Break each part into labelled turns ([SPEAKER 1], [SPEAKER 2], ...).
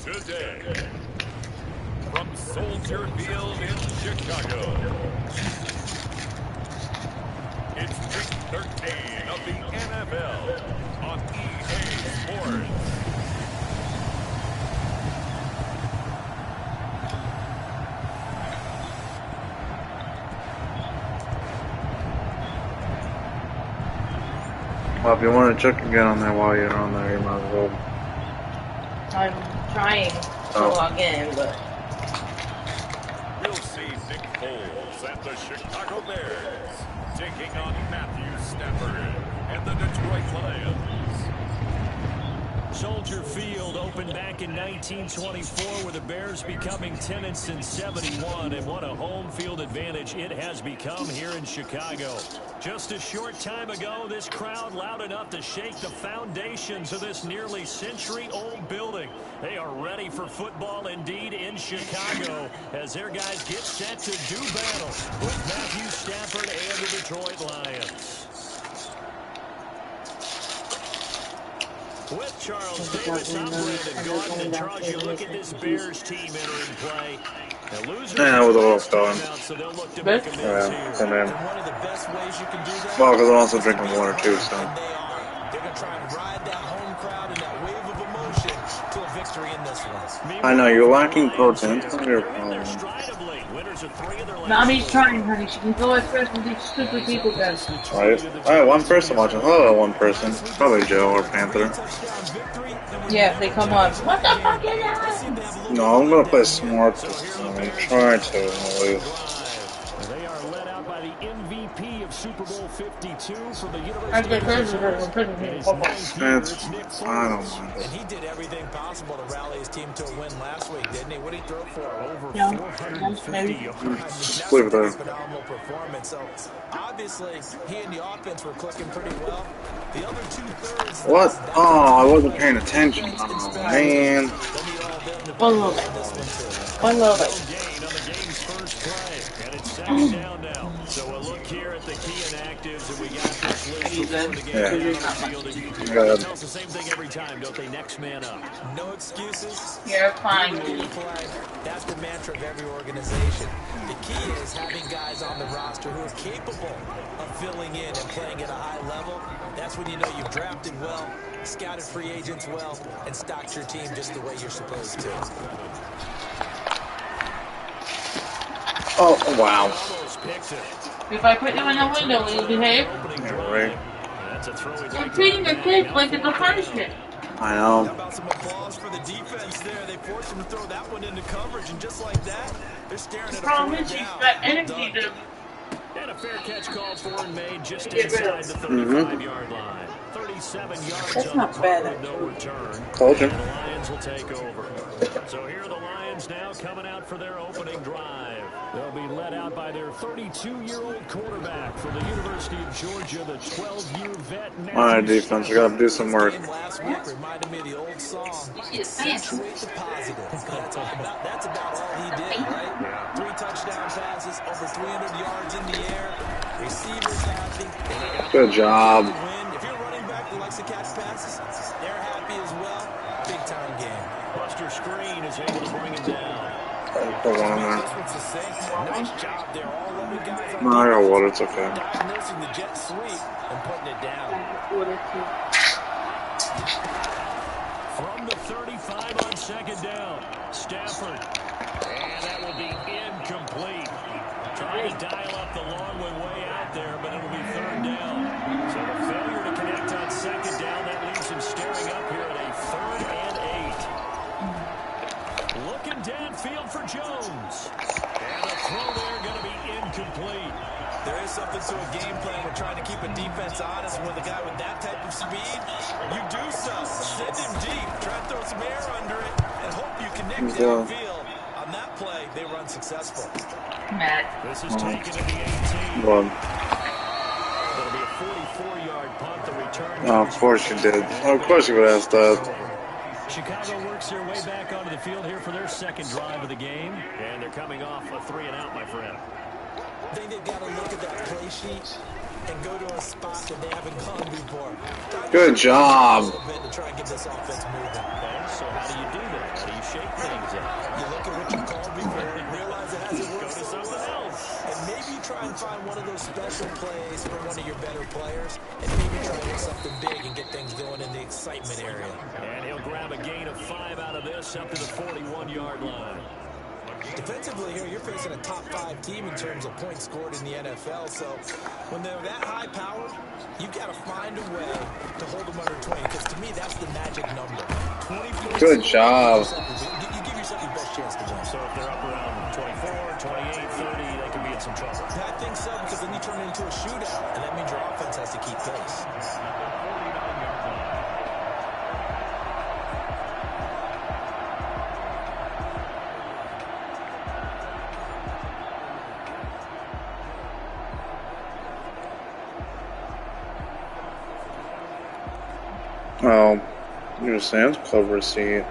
[SPEAKER 1] today. From Soilder Field in Chicago, it's Week 13 of the NFL on EA Sports.
[SPEAKER 2] Well, if you want to check again on there while you're on there, you might as well.
[SPEAKER 3] I'm trying to log in, but...
[SPEAKER 1] We'll see Nick Foles and the Chicago Bears taking on Matthew Stafford and the Detroit Lions.
[SPEAKER 4] Soldier Field opened back in 1924 with the Bears becoming 10-71, and what a home field advantage it has become here in Chicago. Just a short time ago, this crowd loud enough to shake the foundations of this nearly century-old building. They are ready for football indeed in Chicago as their guys get set to do battle with Matthew Stafford and the Detroit Lions. With Charles Davis, I'm Brandon Gordon, and Charles, you look at this Bears team entering play. Now, losers
[SPEAKER 2] Yeah, with a little spelling.
[SPEAKER 4] so they'll look to make amends here.
[SPEAKER 2] And then,
[SPEAKER 4] And one of the best ways you can do that,
[SPEAKER 2] well, because I'm also drinking water too, so.
[SPEAKER 5] They're going to try and ride that home crowd and that wave of emotion to a victory in this one.
[SPEAKER 2] I know, you're lacking protein. It's not your problem.
[SPEAKER 3] Mommy's trying, honey. She can go as fast as these stupid people go.
[SPEAKER 2] Right? Alright, one person watching. Hello, one person. Probably Joe or Panther.
[SPEAKER 3] Yeah, they come on. What the fuck is that?
[SPEAKER 2] No, I'm gonna play smart this time. I'm trying to, at least.
[SPEAKER 4] They are led out by the MVP of Super Bowl 52 from the University
[SPEAKER 3] I get
[SPEAKER 4] of
[SPEAKER 3] crazy for
[SPEAKER 2] It's, I don't mind
[SPEAKER 5] And he did everything possible to rally his team to a win last week, didn't he? What did he throw for?
[SPEAKER 4] Over
[SPEAKER 3] Yeah,
[SPEAKER 4] 450 yards.
[SPEAKER 2] Just leave it there.
[SPEAKER 5] Phenomenal performance. So obviously, he and the offense were clicking pretty well. The other two-thirds.
[SPEAKER 2] What? Oh, I wasn't paying attention. Oh, man.
[SPEAKER 3] One little bit. One little bit.
[SPEAKER 4] Gain on the game's first play, and it's second down now. So a look here at the key inactives, and we got this list before the game down on the field. And it tells the same thing every time, don't they? Next man up.
[SPEAKER 5] No excuses.
[SPEAKER 3] You're fine.
[SPEAKER 5] That's the mantra of every organization. The key is having guys on the roster who are capable of filling in and playing at a high level. That's when you know you've drafted well, scouted free agents well, and stocked your team just the way you're supposed to.
[SPEAKER 2] Oh, wow.
[SPEAKER 3] If I put you in the window, will you behave?
[SPEAKER 2] Yeah, right.
[SPEAKER 3] You're treating the kids like it's a punishment.
[SPEAKER 2] I know.
[SPEAKER 5] How about some applause for the defense there? They forced him to throw that one into coverage, and just like that, they're staring at a
[SPEAKER 3] Problem is, she's got energy to...
[SPEAKER 4] And a fair catch called for and made just inside the 35-yard line. 37 yards.
[SPEAKER 3] That's
[SPEAKER 4] on
[SPEAKER 3] not
[SPEAKER 4] the
[SPEAKER 3] bad,
[SPEAKER 4] clock with no return.
[SPEAKER 2] Told you.
[SPEAKER 4] And the Lions will take over. So here are the Lions now coming out for their opening drive. They'll be led out by their 32-year-old quarterback from the University of Georgia, the 12-year vet.
[SPEAKER 2] Alright, defense, we gotta do some work.
[SPEAKER 5] Last week reminded me of the old song. Accentuate the positive. That's about all he did, right? Yeah. 3 touchdown passes, over 300 yards in the air. Receivers happy.
[SPEAKER 2] Good job.
[SPEAKER 5] If you're running back that likes to catch passes, they're happy as well. Big time game.
[SPEAKER 4] Buster Screen is able to bring him down.
[SPEAKER 2] Put one in there.
[SPEAKER 5] Nice job there. All 11 guys on
[SPEAKER 2] No, I got water, it's okay.
[SPEAKER 5] diagnosing the jet sweep and putting it down.
[SPEAKER 4] From the 35 on second down, Stafford. And that will be incomplete. Trying to dial up the long one way out there, but it'll be third down. So the failure to connect on second down, that leaves him staring up here at a 3rd and 8. Looking downfield for Jones. And the throw there going to be incomplete.
[SPEAKER 5] There is something to a game plan. We're trying to keep a defense honest. With a guy with that type of speed, you do so. Send him deep. Try to throw some air under it and hope you connect downfield. On that play, they were unsuccessful.
[SPEAKER 3] Matt.
[SPEAKER 4] This is taken at the 18.
[SPEAKER 2] Well,
[SPEAKER 4] It'll be a 44-yard punt. The return.
[SPEAKER 2] oh, of course you did. Of course you would ask that.
[SPEAKER 4] Chicago works their way back onto the field here for their second drive of the game. And they're coming off a 3-and-out, my friend.
[SPEAKER 5] I think they've got to look at that play sheet and go to a spot that they haven't gone before.
[SPEAKER 2] Good job.
[SPEAKER 5] To try and get this offense moving.
[SPEAKER 4] Okay, so how do you do that? How do you shape
[SPEAKER 5] special plays for one of your better players and maybe try to do something big and get things going in the excitement area.
[SPEAKER 4] And he'll grab a gain of 5 out of this up to the 41-yard line.
[SPEAKER 5] Defensively here, you're facing a top 5 team in terms of points scored in the NFL. So when they're that high powered, you've got to find a way to hold them under 20. Because to me, that's the magic number. 20 points.
[SPEAKER 2] Good job.
[SPEAKER 5] You give yourself your best chance to win.
[SPEAKER 4] So if they're up around 24, 28, 30, they could be in some trouble.
[SPEAKER 5] I think so, because then you turn it into a shootout, and that means your offense has to keep pace.
[SPEAKER 2] Oh, your Sam's Club receipt.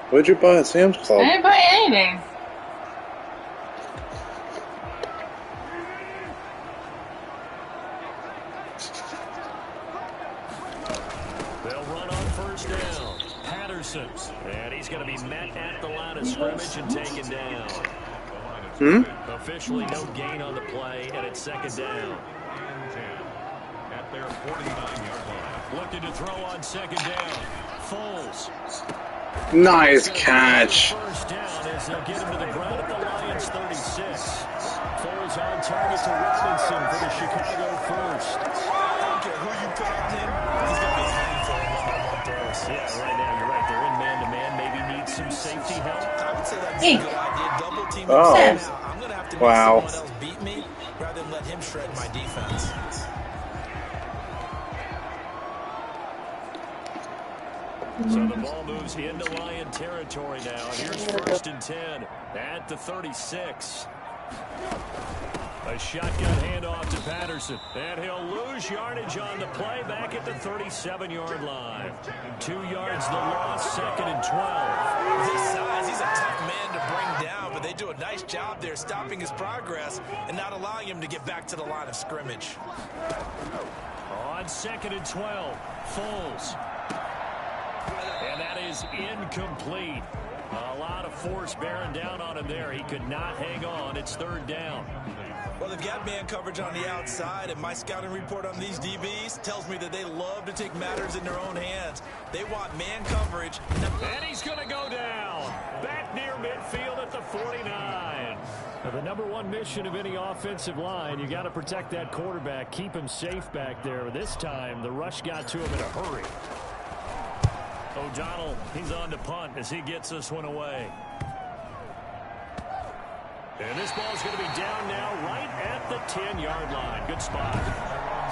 [SPEAKER 2] What'd you buy at Sam's Club?
[SPEAKER 3] I didn't buy anything.
[SPEAKER 4] They'll run on first down. Patterson. And he's going to be met at the line of scrimmage and taken down. Officially no gain on the play, and it's second down.
[SPEAKER 1] At their 49-yard line.
[SPEAKER 4] Looking to throw on second down. Foles.
[SPEAKER 2] Nice catch.
[SPEAKER 4] First down as they'll get him to the ground at the Lions 36. Foles on target to Robinson for the Chicago first.
[SPEAKER 5] I don't care who you put on him. He's going to be happy for a one-on-one throws.
[SPEAKER 4] Yeah, right now you're right. They're in man-to-man. Maybe need some safety help.
[SPEAKER 5] I would say that's a good idea. Double team.
[SPEAKER 2] Oh.
[SPEAKER 5] Now, I'm going to have to make someone else beat me rather than let him shred my defense.
[SPEAKER 4] So the ball moves into Lion territory now. And here's first and 10 at the 36. A shotgun handoff to Patterson. And he'll lose yardage on the play back at the 37-yard line. 2 yards the loss, second and 12.
[SPEAKER 5] With his size, he's a tough man to bring down, but they do a nice job there stopping his progress and not allowing him to get back to the line of scrimmage.
[SPEAKER 4] On second and 12, Foles. And that is incomplete. A lot of force bearing down on him there. He could not hang on. It's third down.
[SPEAKER 5] Well, they've got man coverage on the outside, and my scouting report on these DBs tells me that they love to take matters in their own hands. They want man coverage.
[SPEAKER 4] And he's going to go down. Back near midfield at the 49. Now, the number one mission of any offensive line, you got to protect that quarterback, keep him safe back there. This time, the rush got to him in a hurry. O'Donnell, he's on to punt as he gets this one away. And this ball's going to be down now right at the 10-yard line. Good spot.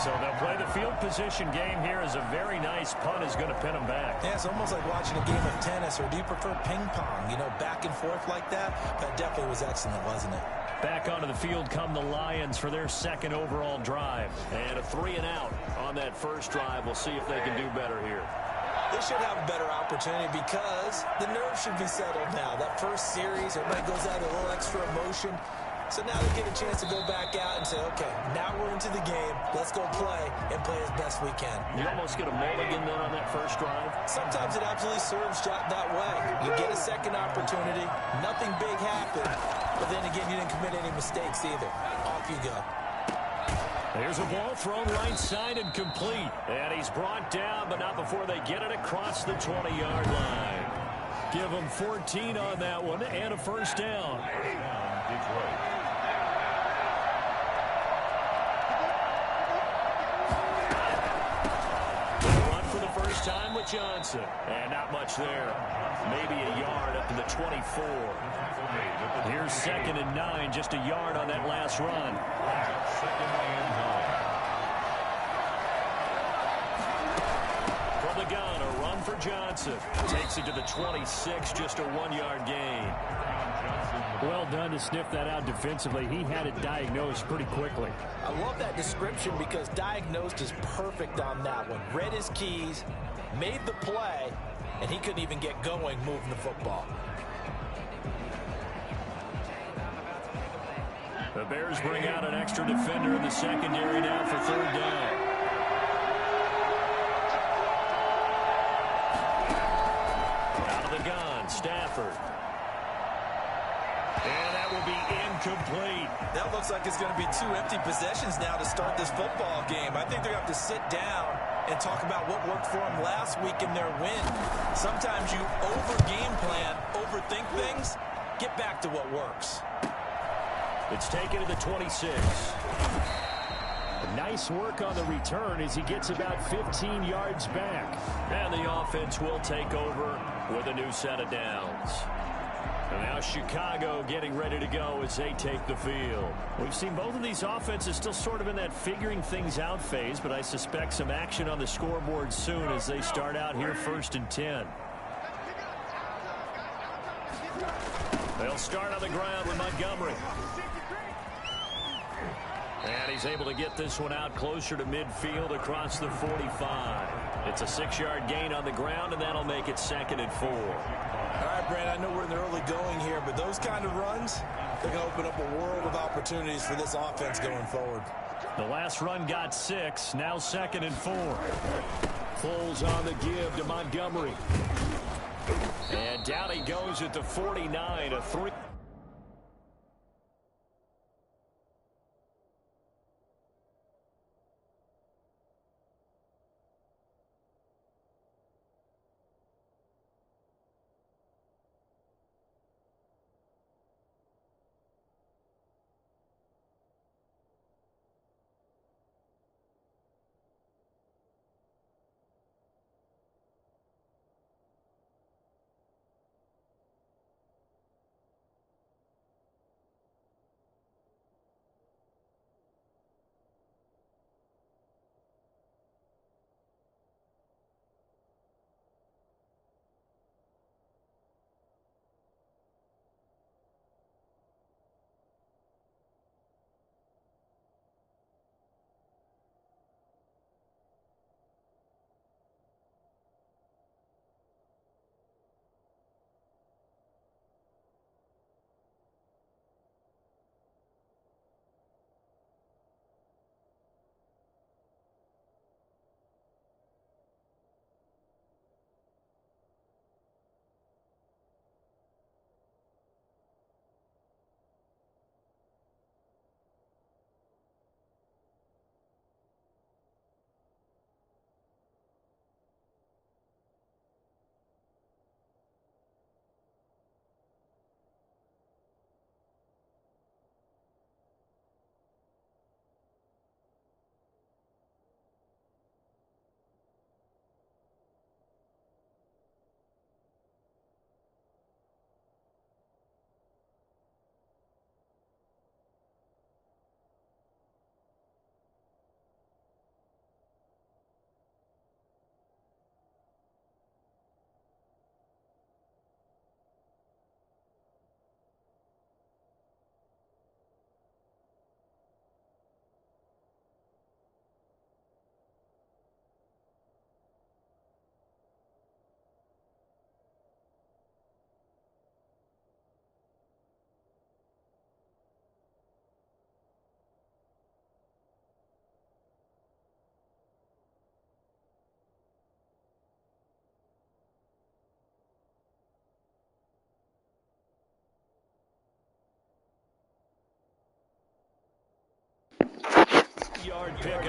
[SPEAKER 4] So they'll play the field position game here as a very nice punt is going to pin them back.
[SPEAKER 5] Yeah, it's almost like watching a game of tennis, or do you prefer ping pong? You know, back and forth like that? That definitely was excellent, wasn't it?
[SPEAKER 4] Back onto the field come the Lions for their second overall drive. And a 3-and-out on that first drive. We'll see if they can do better here.
[SPEAKER 5] They should have a better opportunity because the nerves should be settled now. That first series, everybody goes out a little extra emotion. So now they get a chance to go back out and say, okay, now we're into the game. Let's go play and play as best we can.
[SPEAKER 4] You almost get a mulligan then on that first drive.
[SPEAKER 5] Sometimes it absolutely serves that way. You get a second opportunity. Nothing big happened. But then again, you didn't commit any mistakes either. Off you go.
[SPEAKER 4] There's a ball thrown right side and complete. And he's brought down, but not before they get it across the 20-yard line. Give them 14 on that one and a first down. Run for the first time with Johnson. And not much there. Maybe a yard up to the 24. Here's second and 9, just a yard on that last run. From the gun, a run for Johnson. Takes it to the 26, just a 1-yard gain. Well done to sniff that out defensively. He had it diagnosed pretty quickly.
[SPEAKER 5] I love that description because diagnosed is perfect on that one. Read his keys, made the play, and he couldn't even get going moving the football.
[SPEAKER 4] The Bears bring out an extra defender in the secondary now for third down. Out of the gun, Stafford. And that will be incomplete.
[SPEAKER 5] That looks like it's going to be 2 empty possessions now to start this football game. I think they're going to have to sit down and talk about what worked for them last week in their win. Sometimes you over-game plan, overthink things. Get back to what works.
[SPEAKER 4] It's taken to the 26. Nice work on the return as he gets about 15 yards back. And the offense will take over with a new set of downs. And now Chicago getting ready to go as they take the field. We've seen both of these offenses still sort of in that figuring things out phase, but I suspect some action on the scoreboard soon as they start out here 1st and 10. They'll start on the ground with Montgomery. And he's able to get this one out closer to midfield across the 45. It's a 6-yard gain on the ground, and that'll make it 2nd and 4.
[SPEAKER 5] All right, Brandon, I know we're in the early going here, but those kind of runs, they're going to open up a world of opportunities for this offense going forward.
[SPEAKER 4] The last run got 6, now 2nd and 4. Foles on the give to Montgomery. And down he goes at the 49, a 3.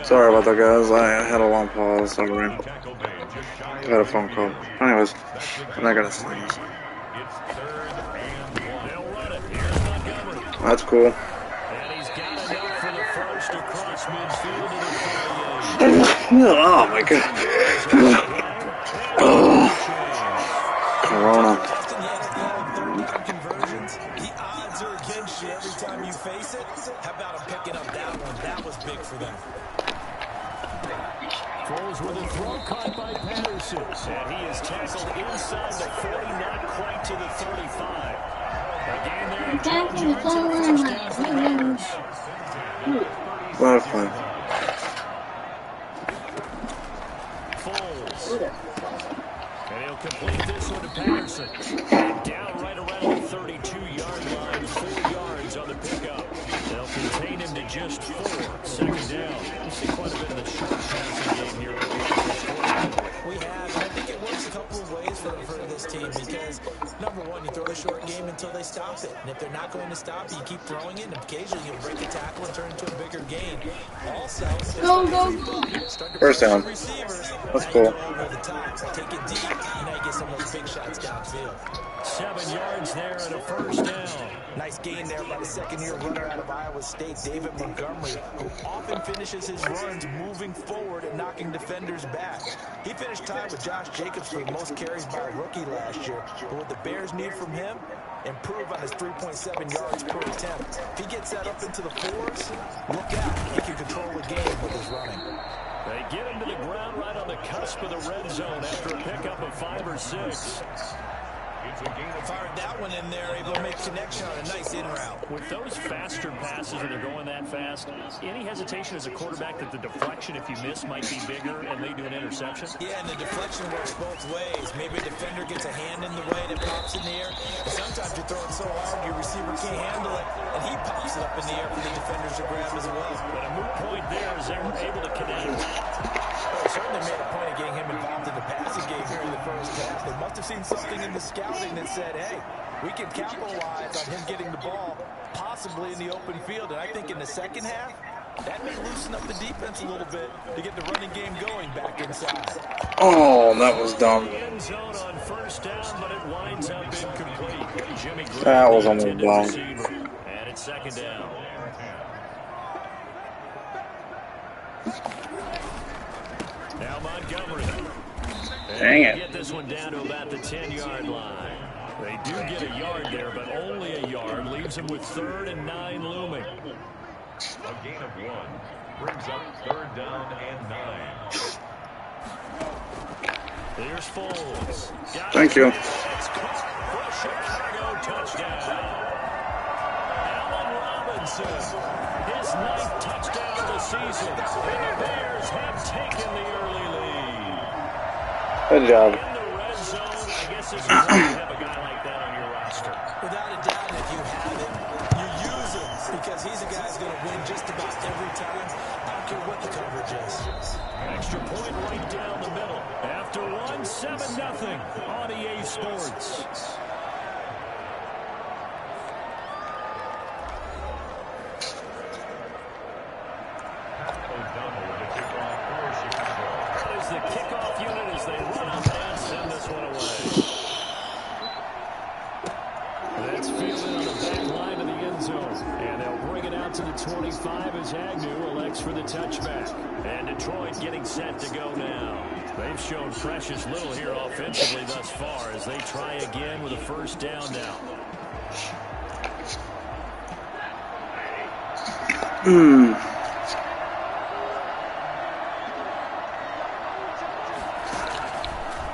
[SPEAKER 2] Sorry about that, guys. I had a long pause. Sorry. I had a phone call. Anyways, I'm not gonna sneeze. That's cool. Oh my god. Corona.
[SPEAKER 5] The odds are against you every time you face it. How about him picking up that one? That was big for them.
[SPEAKER 4] Foles with a throw caught by Patterson. And he is tackled inside the 40, not quite to the 35. Again there, first down for the Bears.
[SPEAKER 2] What a fun.
[SPEAKER 4] Foles. And he'll complete this one to Patterson. And down right around the 32-yard line, 4 yards on the pickup. They'll contain him to just 4. 2nd down. You see quite a bit of the short passing game here.
[SPEAKER 5] We have. I think it works a couple of ways for this this team because, number one, you throw the short game until they stop it. And if they're not going to stop it, you keep throwing it, and occasionally you'll break a tackle and turn into a bigger gain. Also,
[SPEAKER 3] Go, go, go.
[SPEAKER 5] start to
[SPEAKER 2] First
[SPEAKER 5] pressure
[SPEAKER 2] down.
[SPEAKER 5] receivers.
[SPEAKER 2] That's
[SPEAKER 5] now
[SPEAKER 2] cool.
[SPEAKER 5] you go over the top, take it deep, and now you get some of those big shots downfield.
[SPEAKER 4] 7 yards there and a first down.
[SPEAKER 5] Nice gain there by the second-year runner out of Iowa State, David Montgomery, who often finishes his runs moving forward and knocking defenders back. He finished tied with Josh Jacobs for the most carries by a rookie last year. But what the Bears need from him, improve on his 3.7 yards per attempt. If he gets that up into the fours, look out. He can control the game with his running.
[SPEAKER 4] They get him to the ground right on the cusp of the red zone after a pickup of 5 or 6.
[SPEAKER 5] Fired that one in there, able to make connection on a nice in route.
[SPEAKER 4] With those faster passes when they're going that fast, any hesitation as a quarterback that the deflection, if you miss, might be bigger and lead to an interception?
[SPEAKER 5] Yeah, and the deflection works both ways. Maybe a defender gets a hand in the way and it pops in the air. And sometimes you throw it so hard your receiver can't handle it, and he pops it up in the air for the defenders to grab as well.
[SPEAKER 4] But a moot point there as they were able to connect.
[SPEAKER 5] Well, certainly made a point of getting him involved in the passing game here in the first half. They must have seen something in the scouting that said, hey, we can capitalize on him getting the ball, possibly in the open field. And I think in the second half, that may loosen up the defense a little bit to get the running game going back inside.
[SPEAKER 2] Oh, that was dumb.
[SPEAKER 4] End zone on first down, but it winds up incomplete. Jimmy Graham,
[SPEAKER 2] That was
[SPEAKER 4] the
[SPEAKER 2] almost
[SPEAKER 4] intended
[SPEAKER 2] dumb.
[SPEAKER 4] receiver. And it's second down. Now Montgomery.
[SPEAKER 2] Dang it.
[SPEAKER 4] Get this one down to about the 10-yard line. They do get a yard there, but only a yard. Leaves them with 3rd and 9 looming.
[SPEAKER 1] A gain of 1 brings up 3rd down and 9.
[SPEAKER 4] Here's Foles.
[SPEAKER 2] Thank you.
[SPEAKER 4] It's caught for a Chicago touchdown. Allen Robinson, his 9th touchdown of the season. And the Bears have taken the early lead.
[SPEAKER 2] Good job.
[SPEAKER 4] In the red zone, I guess this is why you have a guy like that on your roster.
[SPEAKER 5] Without a doubt, if you have it, you use him because he's a guy who's going to win just about every time. I don't care what the coverage is.
[SPEAKER 4] Extra point right down the middle. After 7-0 on EA Sports. That is the kickoff unit as they run up and send this one away. That's fielded on the back line of the end zone. And they'll bring it out to the 25 as Agnew elects for the touchback. And Detroit getting set to go now. They've shown precious little here offensively thus far as they try again with a first down now.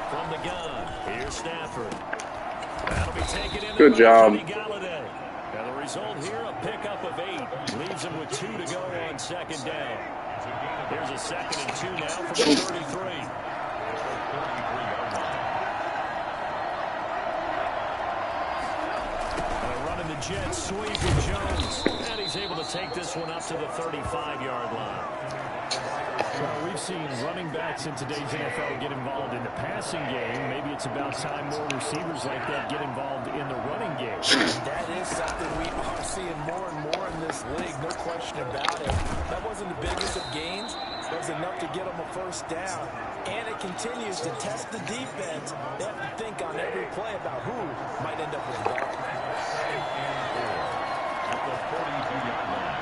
[SPEAKER 4] From the gun, here's Stafford. That'll be taken in.
[SPEAKER 2] Good job.
[SPEAKER 4] Now the result here, a pickup of 8. Leaves them with 2 to go on second down. Here's a 2nd and 2 now from the 33. Running the jet sweep with Jones. And he's able to take this one up to the 35-yard line. Well, we've seen running backs in today's NFL get involved in the passing game. Maybe it's about time more receivers like that get involved in the running game.
[SPEAKER 5] That is something we are seeing more and more in this league, no question about it. That wasn't the biggest of gains. It was enough to get them a first down. And it continues to test the defense. They have to think on every play about who might end up with the ball.
[SPEAKER 1] At the 42-yard line.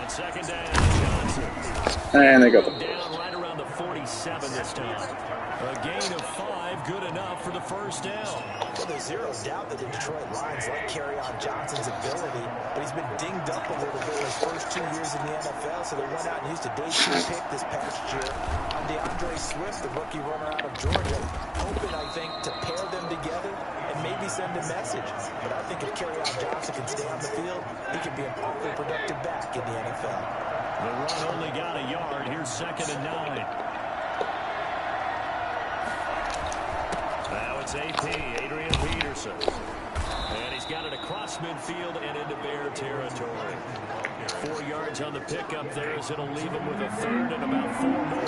[SPEAKER 4] On second down, Johnson.
[SPEAKER 2] And they got the
[SPEAKER 4] Down right around the 47 this time. A gain of 5, good enough for the first down.
[SPEAKER 5] Well, there's zero doubt that the Detroit Lions like Kerryon Johnson's ability, but he's been dinged up a little bit in his first 2 years in the NFL, so they went out and used a day 2 pick this past year on DeAndre Swift, the rookie runner out of Georgia, hoping, I think, to pair them together and maybe send a message. But I think if Kerryon Johnson can stay on the field, he could be an awfully productive back in the NFL.
[SPEAKER 4] The run only got a yard. Here's 2nd and 9. Now it's AP, Adrian Peterson. And he's got it across midfield and into Bear territory. 4 yards on the pickup there as it'll leave him with a 3rd and about 4 more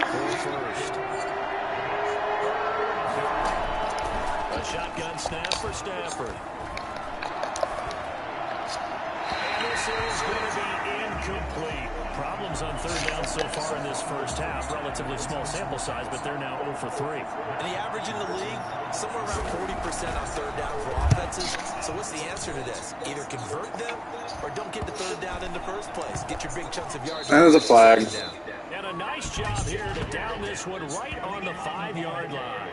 [SPEAKER 4] for first. on snap for Stafford. And this is going to be incomplete. Problems on third down so far in this first half. Relatively small sample size, but they're now 0 for 3.
[SPEAKER 5] And the average in the league, somewhere around 40% on third down for offenses. So what's the answer to this? Either convert them or don't get the third down in the first place. Get your big chunks of yards.
[SPEAKER 2] That was a flag.
[SPEAKER 4] And a nice job here to down this one right on the 5-yard line.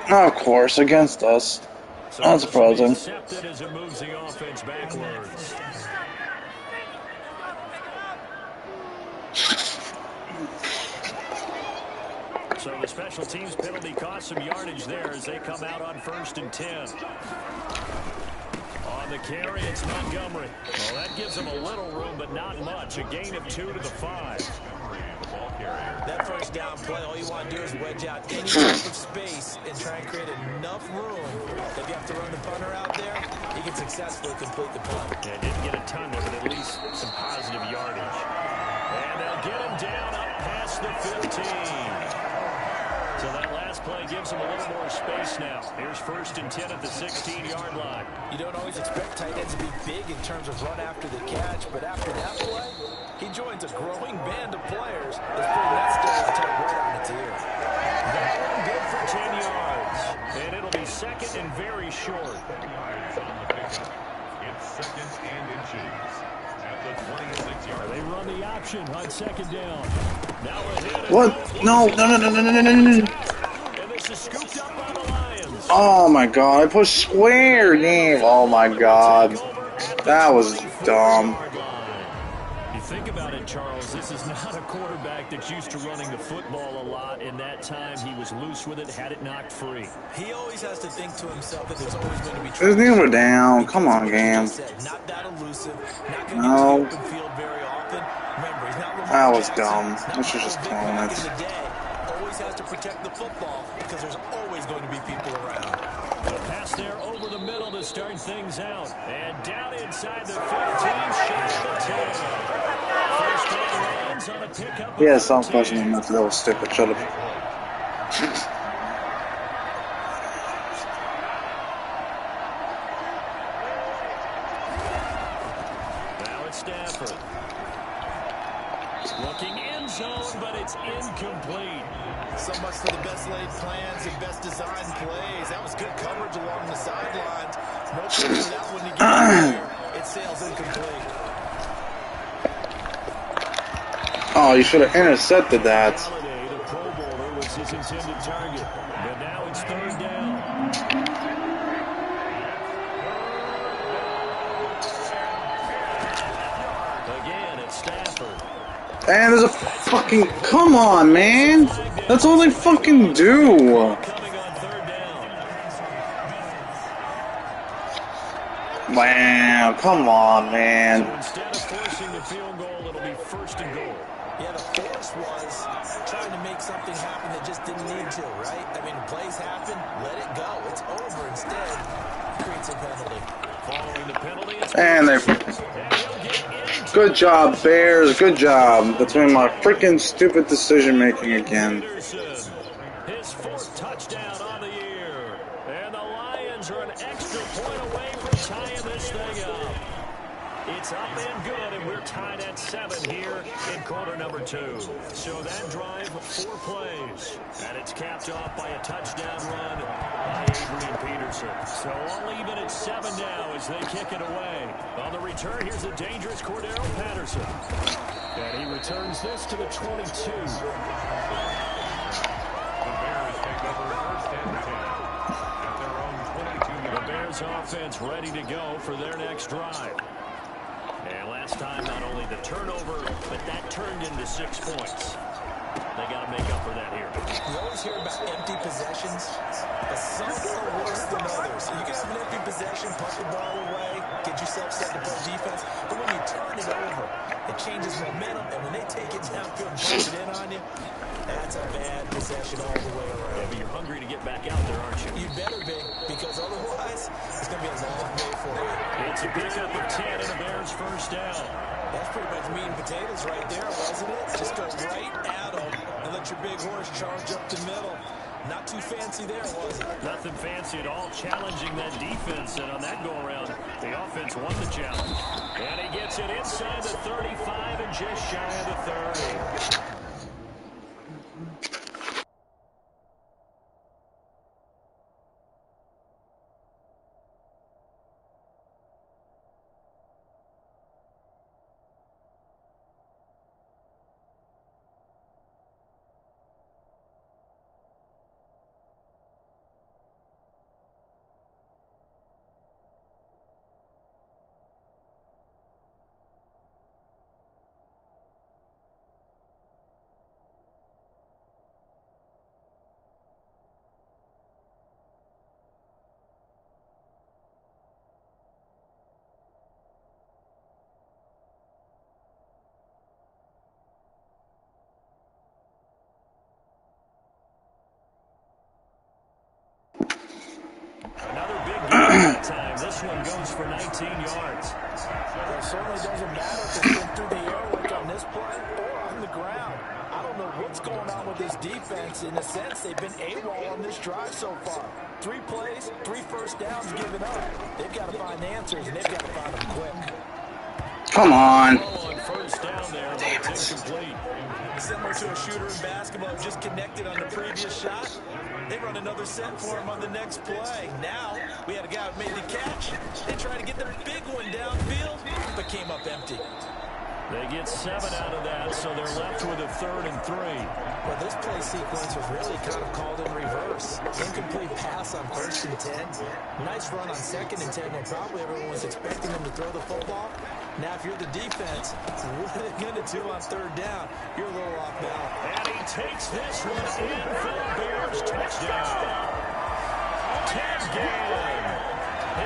[SPEAKER 2] Of course, against us.
[SPEAKER 4] So
[SPEAKER 2] Not surprising.
[SPEAKER 4] accepted as it moves the offense backwards. So the special teams penalty cost some yardage there as they come out on 1st and 10. On the carry, it's Montgomery. Well, that gives them a little room, but not much. A gain of 2 to the 5.
[SPEAKER 5] That first down play, all you want to do is wedge out any type of space and try and create enough room. If you have to run the punter out there, he can successfully complete the punt.
[SPEAKER 4] Yeah, didn't get a ton there, but at least some positive yardage. And they'll get him down up past the 15. So that last play gives him a little more space now. Here's 1st and 10 at the 16-yard line.
[SPEAKER 5] You don't always expect tight ends to be big in terms of run after the catch, but after that play, he joins a growing band of players that's putting that stereotype right on its ear.
[SPEAKER 4] That one good for 10 yards. And it'll be 2nd and very short.
[SPEAKER 1] It's 2nd and inches at the 26-yard.
[SPEAKER 4] They run the option on 2nd down. Now
[SPEAKER 2] What? No.
[SPEAKER 4] and this is scooped up by the Lions.
[SPEAKER 2] Oh my god, I pushed square game. Oh my god. That was dumb.
[SPEAKER 4] You think about it, Charles, this is not a quarterback that's used to running the football a lot. In that time, he was loose with it, had it knocked free.
[SPEAKER 5] He always has to think to himself that there's always going to be
[SPEAKER 2] His knees were down. Come on, game.
[SPEAKER 5] Not that elusive, not going to
[SPEAKER 2] No.
[SPEAKER 5] get to the open field very often. Remember, he's not
[SPEAKER 2] That was dumb. I should just
[SPEAKER 5] big
[SPEAKER 2] call
[SPEAKER 5] back
[SPEAKER 2] it.
[SPEAKER 5] in the day. Always has to protect the football because there's always going to be people around.
[SPEAKER 4] The pass there over the middle to start things out. And down inside the 15, shot the 10. First down Lions on a pickup.
[SPEAKER 2] Yeah, some question in that was stupid. Shut up.
[SPEAKER 4] Now it's Stafford. Looking end zone, but it's incomplete.
[SPEAKER 5] So much for the best laid plans and best designed plays. That was good coverage along the sidelines. No place for that one to get there. It sails incomplete.
[SPEAKER 2] Oh, you should have intercepted that.
[SPEAKER 4] Holiday, the Pro Bowler, was his intended target. But now it's 3rd down. Again, it's Stafford.
[SPEAKER 2] And there's a fucking... Come on, man. That's all they fucking do.
[SPEAKER 4] Coming on 3rd down.
[SPEAKER 2] Wow, come on,
[SPEAKER 4] So
[SPEAKER 2] man.
[SPEAKER 4] instead of forcing the field goal, it'll be 1st and goal.
[SPEAKER 5] Yeah, the force was trying to make something happen that just didn't need to, right? I mean, plays happen, let it go. It's over. Instead, creates a penalty.
[SPEAKER 4] Following the penalty, it's
[SPEAKER 2] And they... Good job, Bears. Good job. That's been my freaking stupid decision making again.
[SPEAKER 4] Peterson. His 4th touchdown on the year. And the Lions are an extra point away from tying this thing up. It's up and good, and we're tied at 7 here in quarter number 2. So that drive, 4 plays. And it's capped off by a touchdown run by Adrian Peterson. So all even at 7 now as they kick it away. On the return, here's a dangerous Cordero Patterson. And he returns this to the 22.
[SPEAKER 1] The Bears take over 1st and 10 at their own 22-yard.
[SPEAKER 4] The Bears offense ready to go for their next drive. And last time, not only the turnover, but that turned into 6 points. They got to make up for that here.
[SPEAKER 5] You always hear about empty possessions, but some are worse than others. You can have an empty possession, punt the ball away, get yourself set to play defense, but when you turn it over, it changes momentum, and when they take it downfield and push it in on you, that's a bad possession all the way around.
[SPEAKER 4] Yeah, but you're hungry to get back out there, aren't you?
[SPEAKER 5] You better be, because otherwise, it's going to be a long day for you.
[SPEAKER 4] It's a pickup of 10 and the Bears' 1st down.
[SPEAKER 5] That's pretty much meat and potatoes right there, wasn't it? Just go right at them and let your big horse charge up the middle. Not too fancy there, was it?
[SPEAKER 4] Nothing fancy at all, challenging that defense, and on that go-around, the offense won the challenge. And he gets it inside the 35 and just shy of the 30. Another big game that time. This one goes for 19 yards.
[SPEAKER 5] It certainly doesn't matter if it's been through the air like on this play or on the ground. I don't know what's going on with this defense. In a sense, they've been AWOL on this drive so far. 3 plays, 3 first downs given up. They've got to find answers, and they've got to find them quick.
[SPEAKER 2] Come on.
[SPEAKER 4] On first down there, but it's incomplete.
[SPEAKER 5] Similar to a shooter in basketball, just connected on the previous shot. They run another set for him on the next play. Now, we had a guy who made the catch. They tried to get the big one downfield, but came up empty.
[SPEAKER 4] They get 7 out of that, so they're left with a 3rd and 3.
[SPEAKER 5] Well, this play sequence was really kind of called in reverse. Incomplete pass on 1st and 10. Nice run on 2nd and 10 when probably everyone was expecting them to throw the football. Now, if you're the defense, what are they going to do on 3rd down? You're a little off balance.
[SPEAKER 4] And he takes this one in for the Bears touchdown. Ted Ginn,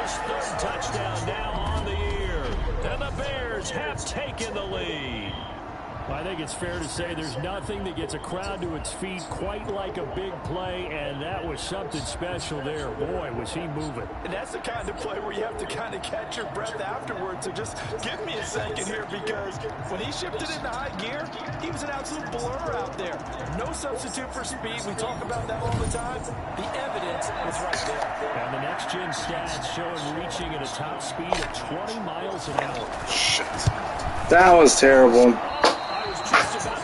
[SPEAKER 4] his 3rd touchdown now on the year. And the Bears have taken the lead. I think it's fair to say there's nothing that gets a crowd to its feet quite like a big play, and that was something special there. Boy, was he moving.
[SPEAKER 6] And that's the kind of play where you have to kind of catch your breath afterwards. So just give me a second here, because when he shifted into high gear, he was an absolute blur out there. No substitute for speed. We talk about that all the time. The evidence was right there.
[SPEAKER 4] And the next-gen stats show him reaching at a top speed of 20 miles an hour.
[SPEAKER 2] Shit. That was terrible.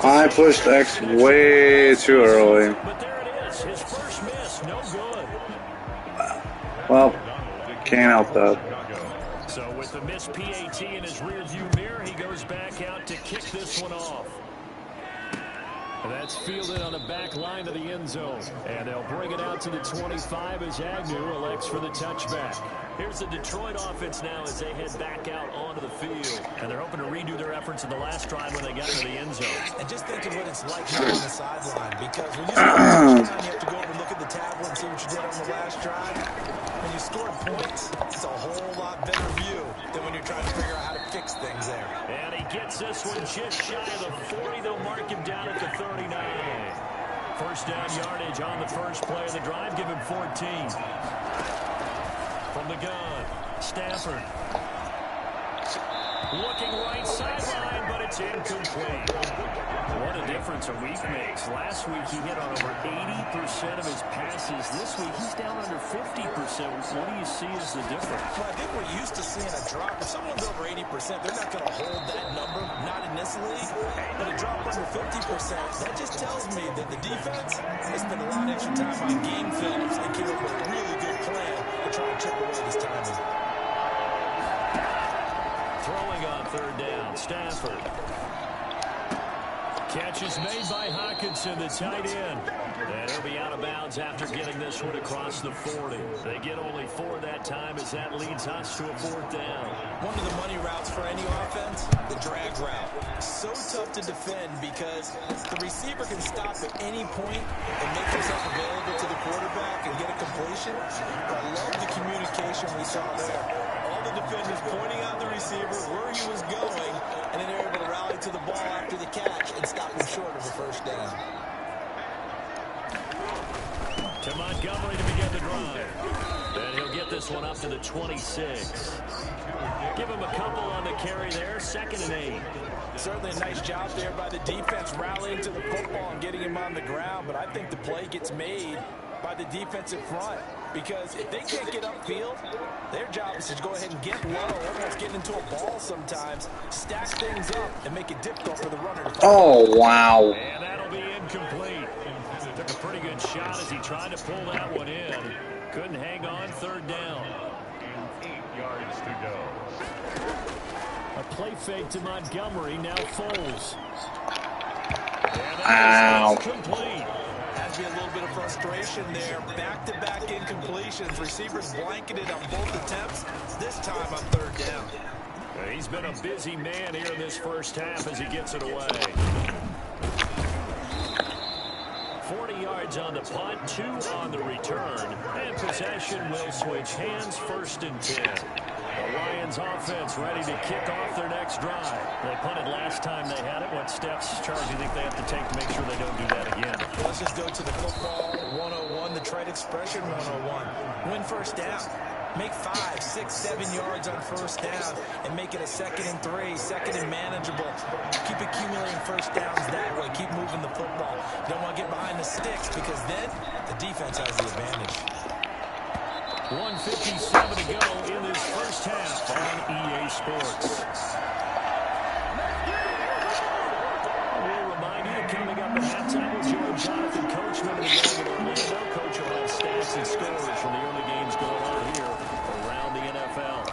[SPEAKER 2] I pushed X way too early.
[SPEAKER 4] But there it is. His first miss. No good.
[SPEAKER 2] Well, can't help that.
[SPEAKER 4] So with the missed PAT in his rearview mirror, he goes back out to kick this one off. And that's fielded on the back line of the end zone. And they'll bring it out to the 25 as Agnew elects for the touchback. Here's the Detroit offense now as they head back out onto the field. And they're hoping to redo their efforts in the last drive when they got to the end zone.
[SPEAKER 5] And just think of what it's like now on the sideline, because when you score a touchdown, you have to go over and look at the tablet and see what you did on the last drive. When you score points, it's a whole lot better view than when you're trying to figure out how to fix things there.
[SPEAKER 4] And he gets this one just shy of the 40. They'll mark him down at the 39. First down yardage on the first play of the drive. Give him 14. From the gun, Stafford. Looking right sideline, but it's incomplete. What a difference a week makes. Last week he hit on over 80% of his passes. This week he's down under 50%. What do you see as the difference?
[SPEAKER 5] Well, I think we're used to seeing a drop. If someone's over 80%, they're not going to hold that number, not in this league. But a drop under 50%, that just tells me that the defense has spent a lot of extra time on game films and came up with a really good plan to try and chip away this timing.
[SPEAKER 4] Throwing on 3rd down, Stafford. Catch is made by Hawkinson, the tight end. And he'll be out of bounds after getting this one across the 40. They get only 4 that time as that leads us to a 4th down.
[SPEAKER 5] One of the money routes for any offense, the drag route. So tough to defend because the receiver can stop at any point and make himself available to the quarterback and get a completion. I love the communication we saw there. All the defenders pointing out the receiver where he was going, and then they're able to rally to the ball after the catch and stop him short of a first down.
[SPEAKER 4] To Montgomery to begin the drive. And he'll get this one up to the 26. Give him a couple on the carry there. 2nd and 8.
[SPEAKER 6] Certainly a nice job there by the defense rallying to the football and getting him on the ground, but I think the play gets made by the defensive front. Because if they can't get upfield, their job is to go ahead and get low, almost get into a ball sometimes, stack things up, and make it difficult for the runner to follow.
[SPEAKER 2] Oh, wow.
[SPEAKER 4] And that'll be incomplete. Took a pretty good shot as he tried to pull that one in. Couldn't hang on, third down.
[SPEAKER 1] 8 yards to go.
[SPEAKER 4] A play fake to Montgomery, now Foles.
[SPEAKER 2] Ow.
[SPEAKER 4] Complete.
[SPEAKER 6] Has to be a little bit of frustration there. Back-to-back incompletions. Receivers blanketed on both attempts. This time on third down.
[SPEAKER 4] He's been a busy man here in this first half as he gets it away. 40 yards on the punt, 2 on the return. And possession will switch hands, 1st and 10. The Lions offense ready to kick off their next drive. They punted last time they had it. What steps, Charles, do you think they have to take to make sure they don't do that again?
[SPEAKER 6] Well, let's just go to the football 101, the trade expression 101. Win first down. Make 5, 6, 7 yards on first down and make it a 2nd and 3, 2nd and manageable. Keep accumulating first downs that way. Keep moving the football. You don't want to get behind the sticks because then the defense has the advantage.
[SPEAKER 4] 1:57 to go in this first half on EA Sports. We'll remind you, coming up at halftime, we'll join Jonathan Coachman of the game in Orlando. Coach will have stats and scores from the early games going on here around the NFL.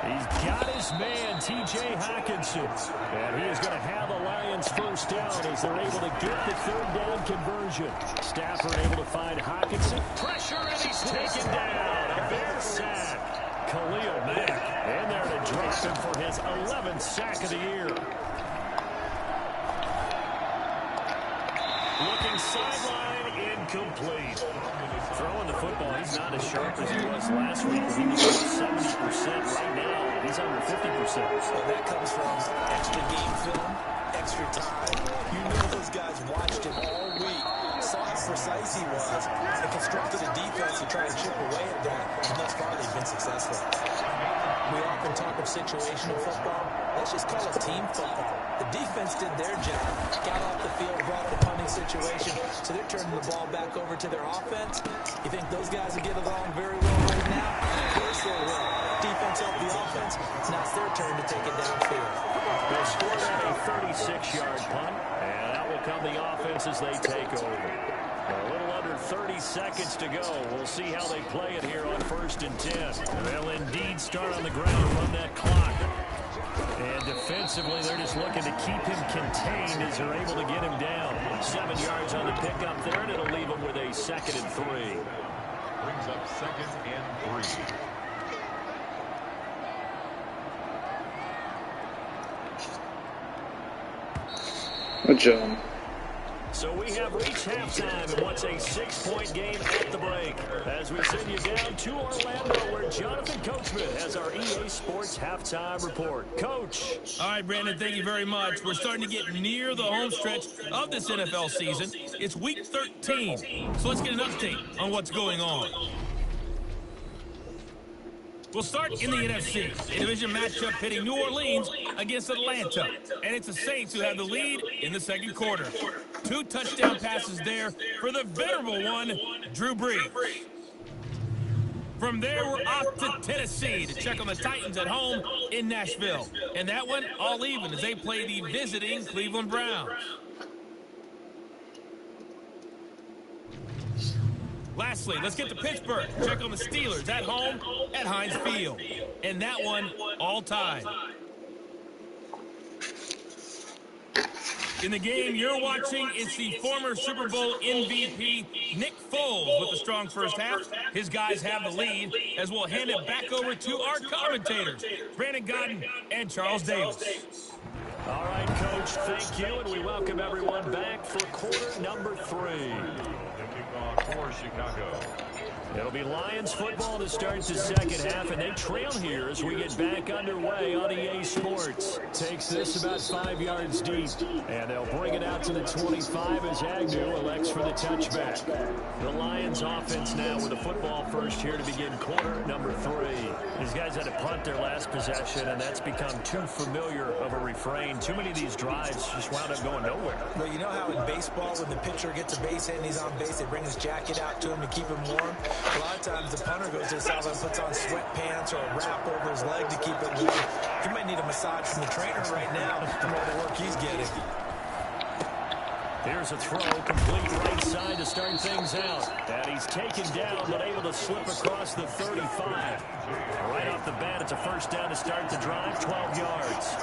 [SPEAKER 4] He's got his man, T.J. Hockenson. And he is going to have the Lions first down as they're able to get the third down conversion. Stafford able to find Hockenson. Pressure, and he's taken down. A Bear sack. Khalil Mack in there to drop him for his 11th sack of the year. Looking sideline, incomplete. Throwing the football, he's not as sharp as he was last week. He was over 70% right now. He's under 50%.
[SPEAKER 6] Well, that comes from extra game film, extra time. You know those guys watched him all week, saw how precise he was, and constructed a defense to try to chip away at that. And thus far, they've been successful. We often talk of situational football. Let's just call it team football. The defense did their job, got off the field, brought the punting situation, so they're turning the ball back over to their offense. You think those guys will get along very well right now? Of course they will. Defense helped the offense. Now it's their turn to take it downfield.
[SPEAKER 4] They scored a 36-yard punt, and that will come the offense as they take over. A little under 30 seconds to go. We'll see how they play it here on 1st and 10. They'll indeed start on the ground and run that clock. And defensively, they're just looking to keep him contained as they're able to get him down. 7 yards on the pickup there, and it'll leave him with a 2nd and 3.
[SPEAKER 1] Brings up 2nd and 3.
[SPEAKER 2] Good job.
[SPEAKER 4] So we have reached halftime in what's a 6-point game at the break. As we send you down to Orlando, where Jonathan Coachman has our EA Sports halftime report. Coach.
[SPEAKER 7] All right, Brandon, thank you very much. We're starting to get near the home stretch of this NFL season. It's week 13, so let's get an update on what's going on. We'll start in the NFC, a division matchup pitting New Orleans against Atlanta. And it's the Saints who have the lead in the second quarter. 2 touchdown passes there for the venerable one, Drew Brees. From there, we're off to Tennessee to check on the Titans at home in Nashville. And that one all even as they play the visiting Cleveland Browns. Lastly, let's get to Pittsburgh. Check on the Steelers at home at Heinz Field. And that one, all tied. In the game you're watching, it's the former Super Bowl MVP, Nick Foles, with a strong first half. His guys have the lead, as we'll hand it back over to our commentators, Brandon Godden and Charles Davis.
[SPEAKER 4] All right, Coach, thank you, and we welcome everyone back for quarter number 3.
[SPEAKER 1] The kickoff for Chicago.
[SPEAKER 4] It'll be Lions football to start the second half, and they trail here as we get back underway on EA Sports. Takes this about 5 yards deep, and they'll bring it out to the 25 as Agnew elects for the touchback. The Lions offense now with the football first here to begin quarter number 3. These guys had to punt their last possession, and that's become too familiar of a refrain. Too many of these drives just wound up going nowhere.
[SPEAKER 5] Well, you know how in baseball when the pitcher gets a base hit and he's on base, they bring his jacket out to him to keep him warm? A lot of times the punter goes to the sideline and puts on sweatpants or a wrap over his leg to keep it warm. He might need a massage from the trainer right now from all the work he's getting.
[SPEAKER 4] Here's a throw, complete right side to start things out. And he's taken down, but able to slip across the 35. Right off the bat, it's a first down to start the drive, 12 yards.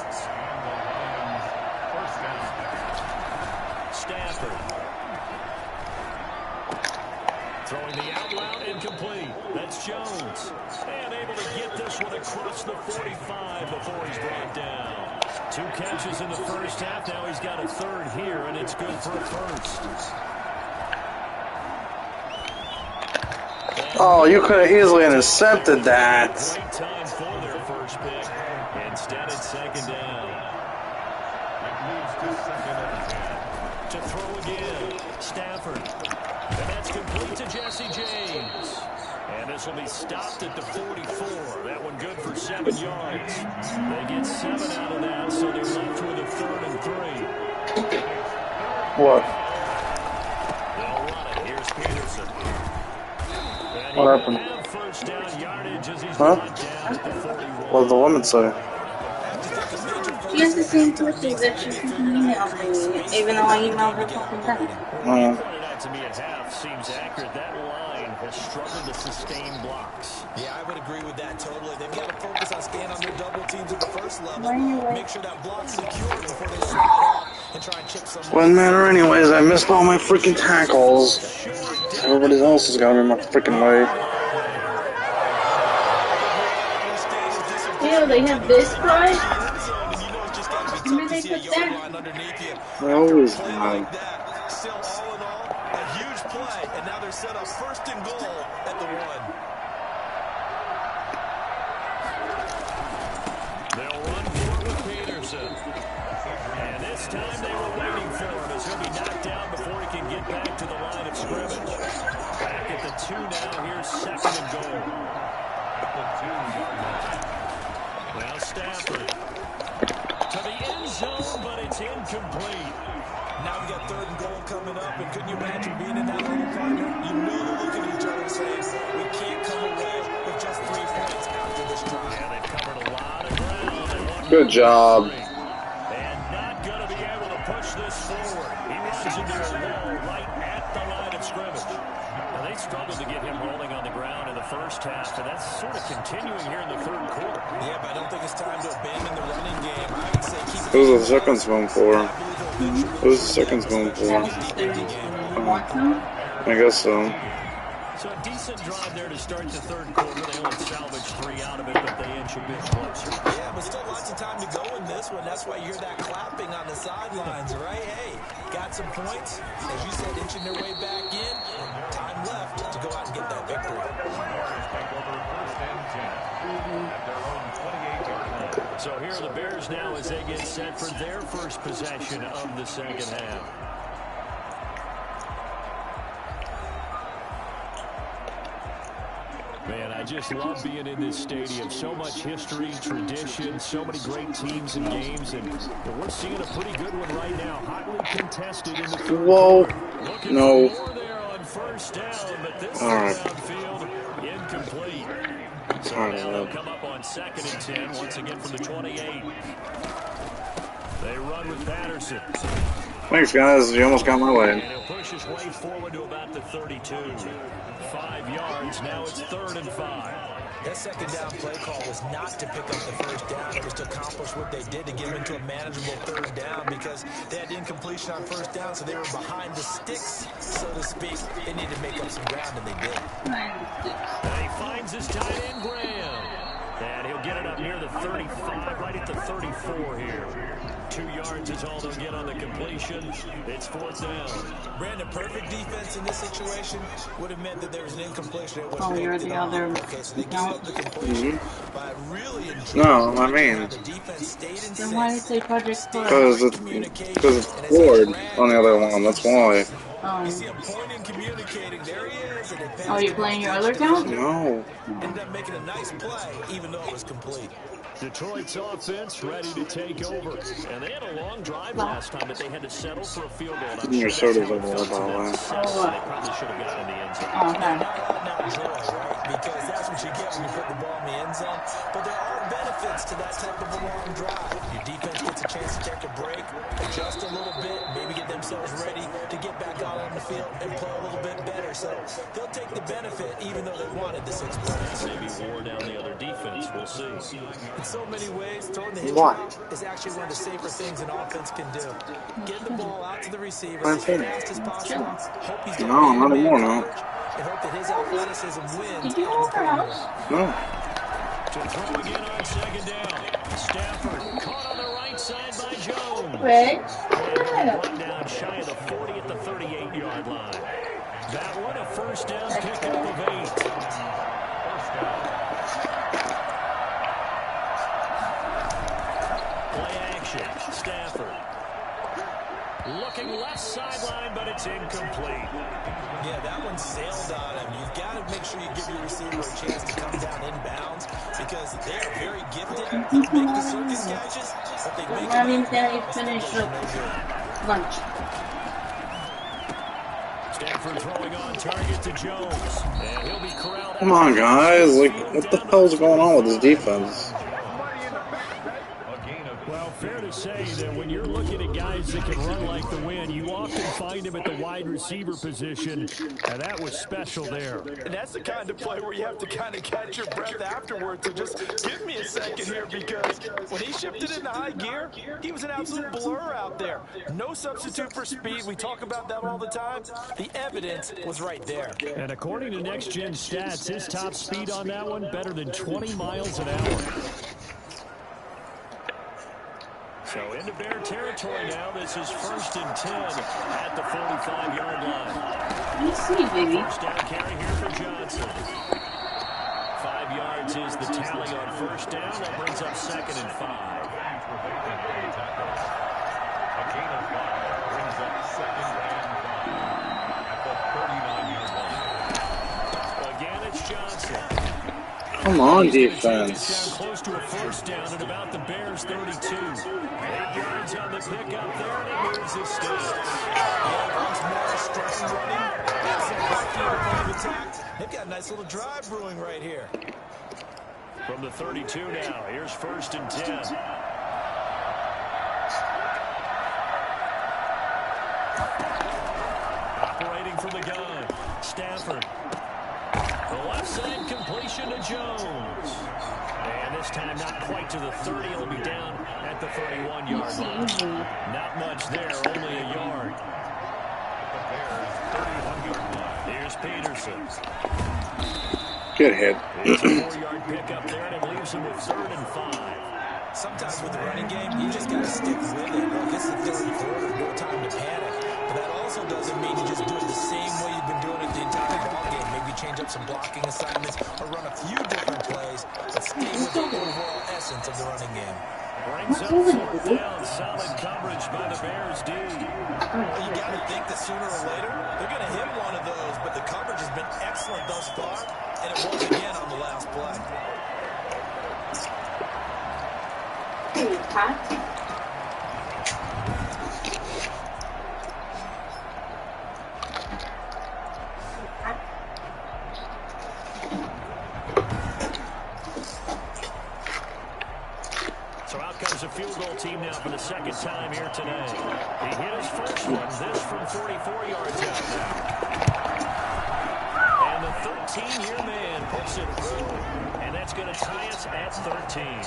[SPEAKER 4] Stafford. Throwing the out route incomplete. That's Jones. And able to get this one across the 45 before he's brought down. 2 catches in the first half. Now he's got a third here, and it's good for a first.
[SPEAKER 2] Oh, you could have easily intercepted that.
[SPEAKER 4] Great time for their first pick. Instead, it's second down. To throw again. Stafford. And that's complete to Jesse James. And this will be stopped at the 44. That one good for 7 yards. They get 7 out of that, so they're left with a 3rd and 3.
[SPEAKER 2] What?
[SPEAKER 4] They'll run it. Here's Peterson. And
[SPEAKER 2] What happened?
[SPEAKER 4] Have first down yardage as he's
[SPEAKER 2] Huh?
[SPEAKER 4] brought down at the 41.
[SPEAKER 2] What did the woman say?
[SPEAKER 3] She has the same questions that she emailed me, even though I emailed her fucking back.
[SPEAKER 4] Pointed out to me at half seems accurate. That line has struggled to sustain blocks.
[SPEAKER 5] Yeah, I would agree with that totally. They've got to focus on staying on their double teams at the first level. Make sure that block's secure before they slide out and try and chip someone.
[SPEAKER 2] Wouldn't matter anyways, I missed all my freaking tackles. Everybody else has got to be my freaking way.
[SPEAKER 3] Yeah, they have this price. Where did they put that?
[SPEAKER 2] I always have.
[SPEAKER 5] Still, all in all, a huge play, and now they're set up 1st and goal at the 1.
[SPEAKER 4] They'll run for it with Peterson. And this time they were waiting for him as he'll be knocked out before he can get back to the line of scrimmage. Back at the 2 now, here's 2nd and goal. Now Stafford. To the end zone, but it's incomplete.
[SPEAKER 5] Now we got 3rd and goal coming up, and couldn't you imagine being in that little partner? You know they're looking at each other saying, we can't come away with just 3 points after this drive.
[SPEAKER 4] Yeah, they've covered a lot of ground.
[SPEAKER 2] Good job.
[SPEAKER 4] And not going to be able to push this forward. He runs into a wall right at the line of scrimmage. Now, they struggled to get him rolling on the ground in the first half, and that's sort of continuing here in the 3rd quarter.
[SPEAKER 5] Yeah, but I don't think it's time to abandon the running game. I would say keep it.
[SPEAKER 2] Who's the second spoon for? Who's the second spoon for? I guess so.
[SPEAKER 4] So a decent drive there to start the 3rd quarter. They only salvaged 3 out of it, but they inch a bit closer.
[SPEAKER 5] Yeah, but still lots of time to go in this one. That's why you hear that clapping on the sidelines, right? Hey, got some points. As you said, inching their way back in. Time left to go out and get that victory.
[SPEAKER 4] So here are the Bears now as they get set for their first possession of the second half. Man, I just love being in this stadium. So much history, tradition, so many great teams and games, and we're seeing a pretty good one right now. Hotly contested in the third
[SPEAKER 2] Whoa.
[SPEAKER 4] quarter.
[SPEAKER 2] No.
[SPEAKER 4] For more there on first down, but this
[SPEAKER 2] All right.
[SPEAKER 4] downfield incomplete. So
[SPEAKER 2] All right,
[SPEAKER 4] now they'll
[SPEAKER 2] man.
[SPEAKER 4] come up on 2nd and 10, once again from the 28. They run with Patterson.
[SPEAKER 2] Thanks, guys. You almost got my way.
[SPEAKER 4] And he'll push his way forward to about the 32. 5 yards, now it's 3rd and 5.
[SPEAKER 5] That second down play call was not to pick up the first down. It was to accomplish what they did to get them into a manageable 3rd down because they had incompletion on first down, so they were behind the sticks, so to speak. They needed to make up some ground, and they did.
[SPEAKER 4] And he finds his tight end, Graham. And he'll get it up near the 35, right at the 34 here. 2 yards is all they'll get on the completion. It's 4th down.
[SPEAKER 5] Brandon, perfect defense in this situation would have meant that there was an incompletion.
[SPEAKER 3] Oh, you're the other
[SPEAKER 5] Okay, so they gave up the completion, but I really enjoyed
[SPEAKER 2] No, I mean,
[SPEAKER 5] how the defense stayed in
[SPEAKER 3] Then why did it say Project Ford?
[SPEAKER 2] because it's Ford on the other one. That's why.
[SPEAKER 5] You see him pointing, communicating. There he is. And
[SPEAKER 3] Oh, you're playing your other account?
[SPEAKER 2] No.
[SPEAKER 5] ended up making a nice play, even though it was complete.
[SPEAKER 4] Detroit's offense ready to take over. And they had a long drive last time, but they had to settle for a field goal. I'm
[SPEAKER 2] Your
[SPEAKER 4] sure
[SPEAKER 2] soda's
[SPEAKER 4] that's how
[SPEAKER 2] over
[SPEAKER 4] it felt
[SPEAKER 2] there, by the way.
[SPEAKER 4] to them. They probably should have gotten in the end zone.
[SPEAKER 3] Oh, okay.
[SPEAKER 5] Not joy, right? Because that's what you get when you put the ball in the end zone. But there are benefits to that type of a long drive. Your defense gets a chance to take a break, adjust a little bit, maybe get themselves ready to get back out on the field and play a little bit better. So they'll take the benefit, even though they wanted the 6 points.
[SPEAKER 4] Maybe wore down the other defense. We'll see.
[SPEAKER 5] In so many ways, throwing the hitch route is actually one of the safer things an offense can do. Get the ball out to the receiver as fast as possible. Hope he's
[SPEAKER 2] No, not anymore, no.
[SPEAKER 5] And hope that his athleticism wins.
[SPEAKER 3] Did you go over house?
[SPEAKER 2] No.
[SPEAKER 4] To throw again on 2nd down. Stafford caught on the right side by Jones.
[SPEAKER 3] Wait.
[SPEAKER 4] Brought down shy of the 40 at the 38-yard line. That one a 1st down pickup of 8. Play action. Stafford. Looking left sideline, but it's incomplete.
[SPEAKER 5] Yeah, that one sailed on him. You've got to make sure you give your receiver a chance to come down inbounds because they are very gifted. They'll make the circus catches, but they make
[SPEAKER 3] I mean, then you finish lunch.
[SPEAKER 4] Stafford throwing on target to Jones. And he'll be corralled.
[SPEAKER 2] Come on, guys. Like, what the hell's going on with this defense?
[SPEAKER 4] Well, fair to say that when you're looking at guys that can run like the wind, you often find them at the wide receiver position, and that was special there.
[SPEAKER 6] And that's the kind of play where you have to kind of catch your breath afterwards. So just give me a second here because when he shifted into high gear, he was an absolute blur out there. No substitute for speed. We talk about that all the time. The evidence was right there.
[SPEAKER 4] And according to Next Gen Stats, his top speed on that one better than 20 miles an hour. So into Bear territory now. This is 1st and 10 at the 45-yard line.
[SPEAKER 3] Let me see, baby.
[SPEAKER 4] 1st down carry here for Johnson. 5 yards is the tally on 1st down. That brings up 2nd and 5.
[SPEAKER 1] A gain of 5 brings up 2nd and 5 at the 39-yard line.
[SPEAKER 4] Again, it's Johnson.
[SPEAKER 2] Come on,
[SPEAKER 4] He's gonna take
[SPEAKER 2] defense.
[SPEAKER 4] this down close to a 1st down at about the Bears' 32. 8 yards on the pickup there, and it moves his sticks.
[SPEAKER 5] Once more, stretch and running. That's a lucky defensive attack. They've got a nice little drive brewing right here.
[SPEAKER 4] From the 32 now, here's 1st and 10. Operating from the gun, Stafford. The left side completion to Jones. And this time not quite to the 30. He'll be down at the 31-yard line. Not much there, only a yard. Here's Peterson.
[SPEAKER 2] Good hit.
[SPEAKER 4] It's a 4-yard pickup there, and it leaves him with 3rd and 5.
[SPEAKER 5] Sometimes with the running game, you just got to stick with it. Look, it's the 3rd quarter, no time to panic. But that also doesn't mean you just do it the same way you've been doing it the entire ball game. Maybe change up some blocking assignments or run a few different plays, but stay with the overall essence of the running game.
[SPEAKER 4] Brings up 4th down. Solid coverage by the Bears D.
[SPEAKER 5] Well, you got to think that sooner or later they're going to hit one of those, but the coverage has been excellent thus far, and it was again on the last play.
[SPEAKER 3] Hey, Pat.
[SPEAKER 4] So out comes a field goal team now for the 2nd time here today. He hit his first one, this from 44 yards out now. And the 13-year man puts it through, and that's going to tie us at 13.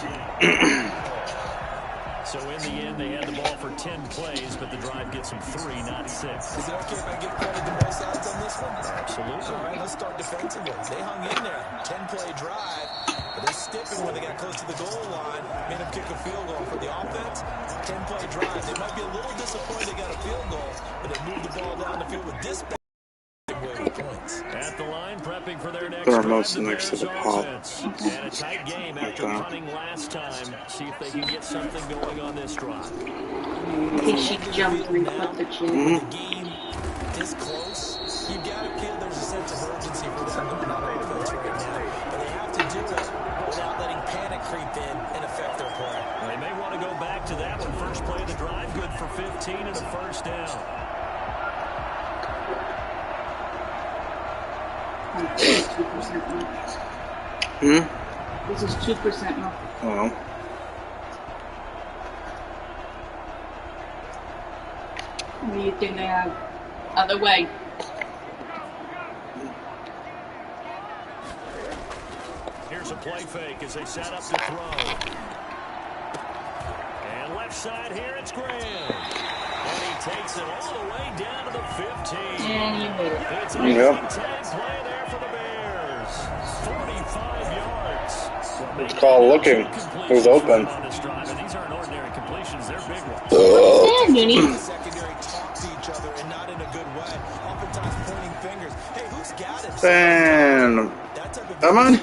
[SPEAKER 4] So in the end, they had the ball for 10 plays, but the drive gets them 3, not 6.
[SPEAKER 5] Is it okay if I give credit to both sides on this one?
[SPEAKER 4] Absolutely.
[SPEAKER 5] All right, let's start defensively. They hung in there. 10-play drive. But they stiffed him when they got close to the goal line, made him kick a field goal. For the offense, 10-play drive. They might be a little disappointed they got a field goal, but they moved the ball down the field with dispatch.
[SPEAKER 4] At the line, prepping for their next
[SPEAKER 2] They're
[SPEAKER 4] drive,
[SPEAKER 2] most
[SPEAKER 4] the
[SPEAKER 2] next to
[SPEAKER 4] Bears
[SPEAKER 2] the pop.
[SPEAKER 4] offense. And a tight game after punting last time. See if they can get something going on this drive.
[SPEAKER 3] Okay, she jumped and cut the chin.
[SPEAKER 5] The game this close, you got to feel there's a sense of urgency for them going on offense right now. But they have to do it without letting panic creep in and affect their play.
[SPEAKER 4] They may want to go back to that one. First play of the drive, good for 15 and a first down.
[SPEAKER 3] This is 2% more. This is 2% more.
[SPEAKER 2] Oh.
[SPEAKER 3] What do you think they have? Other way.
[SPEAKER 4] Here's a play fake as they set up to throw. And left side here, it's Graham. And he takes it all the way down to the 15.
[SPEAKER 3] And you made it.
[SPEAKER 4] It's a tag play there for the Bears. 45 yards.
[SPEAKER 2] It's called looking. Who's open?
[SPEAKER 4] On this drive, and these aren't ordinary completions, they're big ones.
[SPEAKER 3] What's that, Noonie?
[SPEAKER 5] The secondary talk to each other and not in a good way. Oftentimes pointing fingers. Hey, who's got it?
[SPEAKER 2] And come on.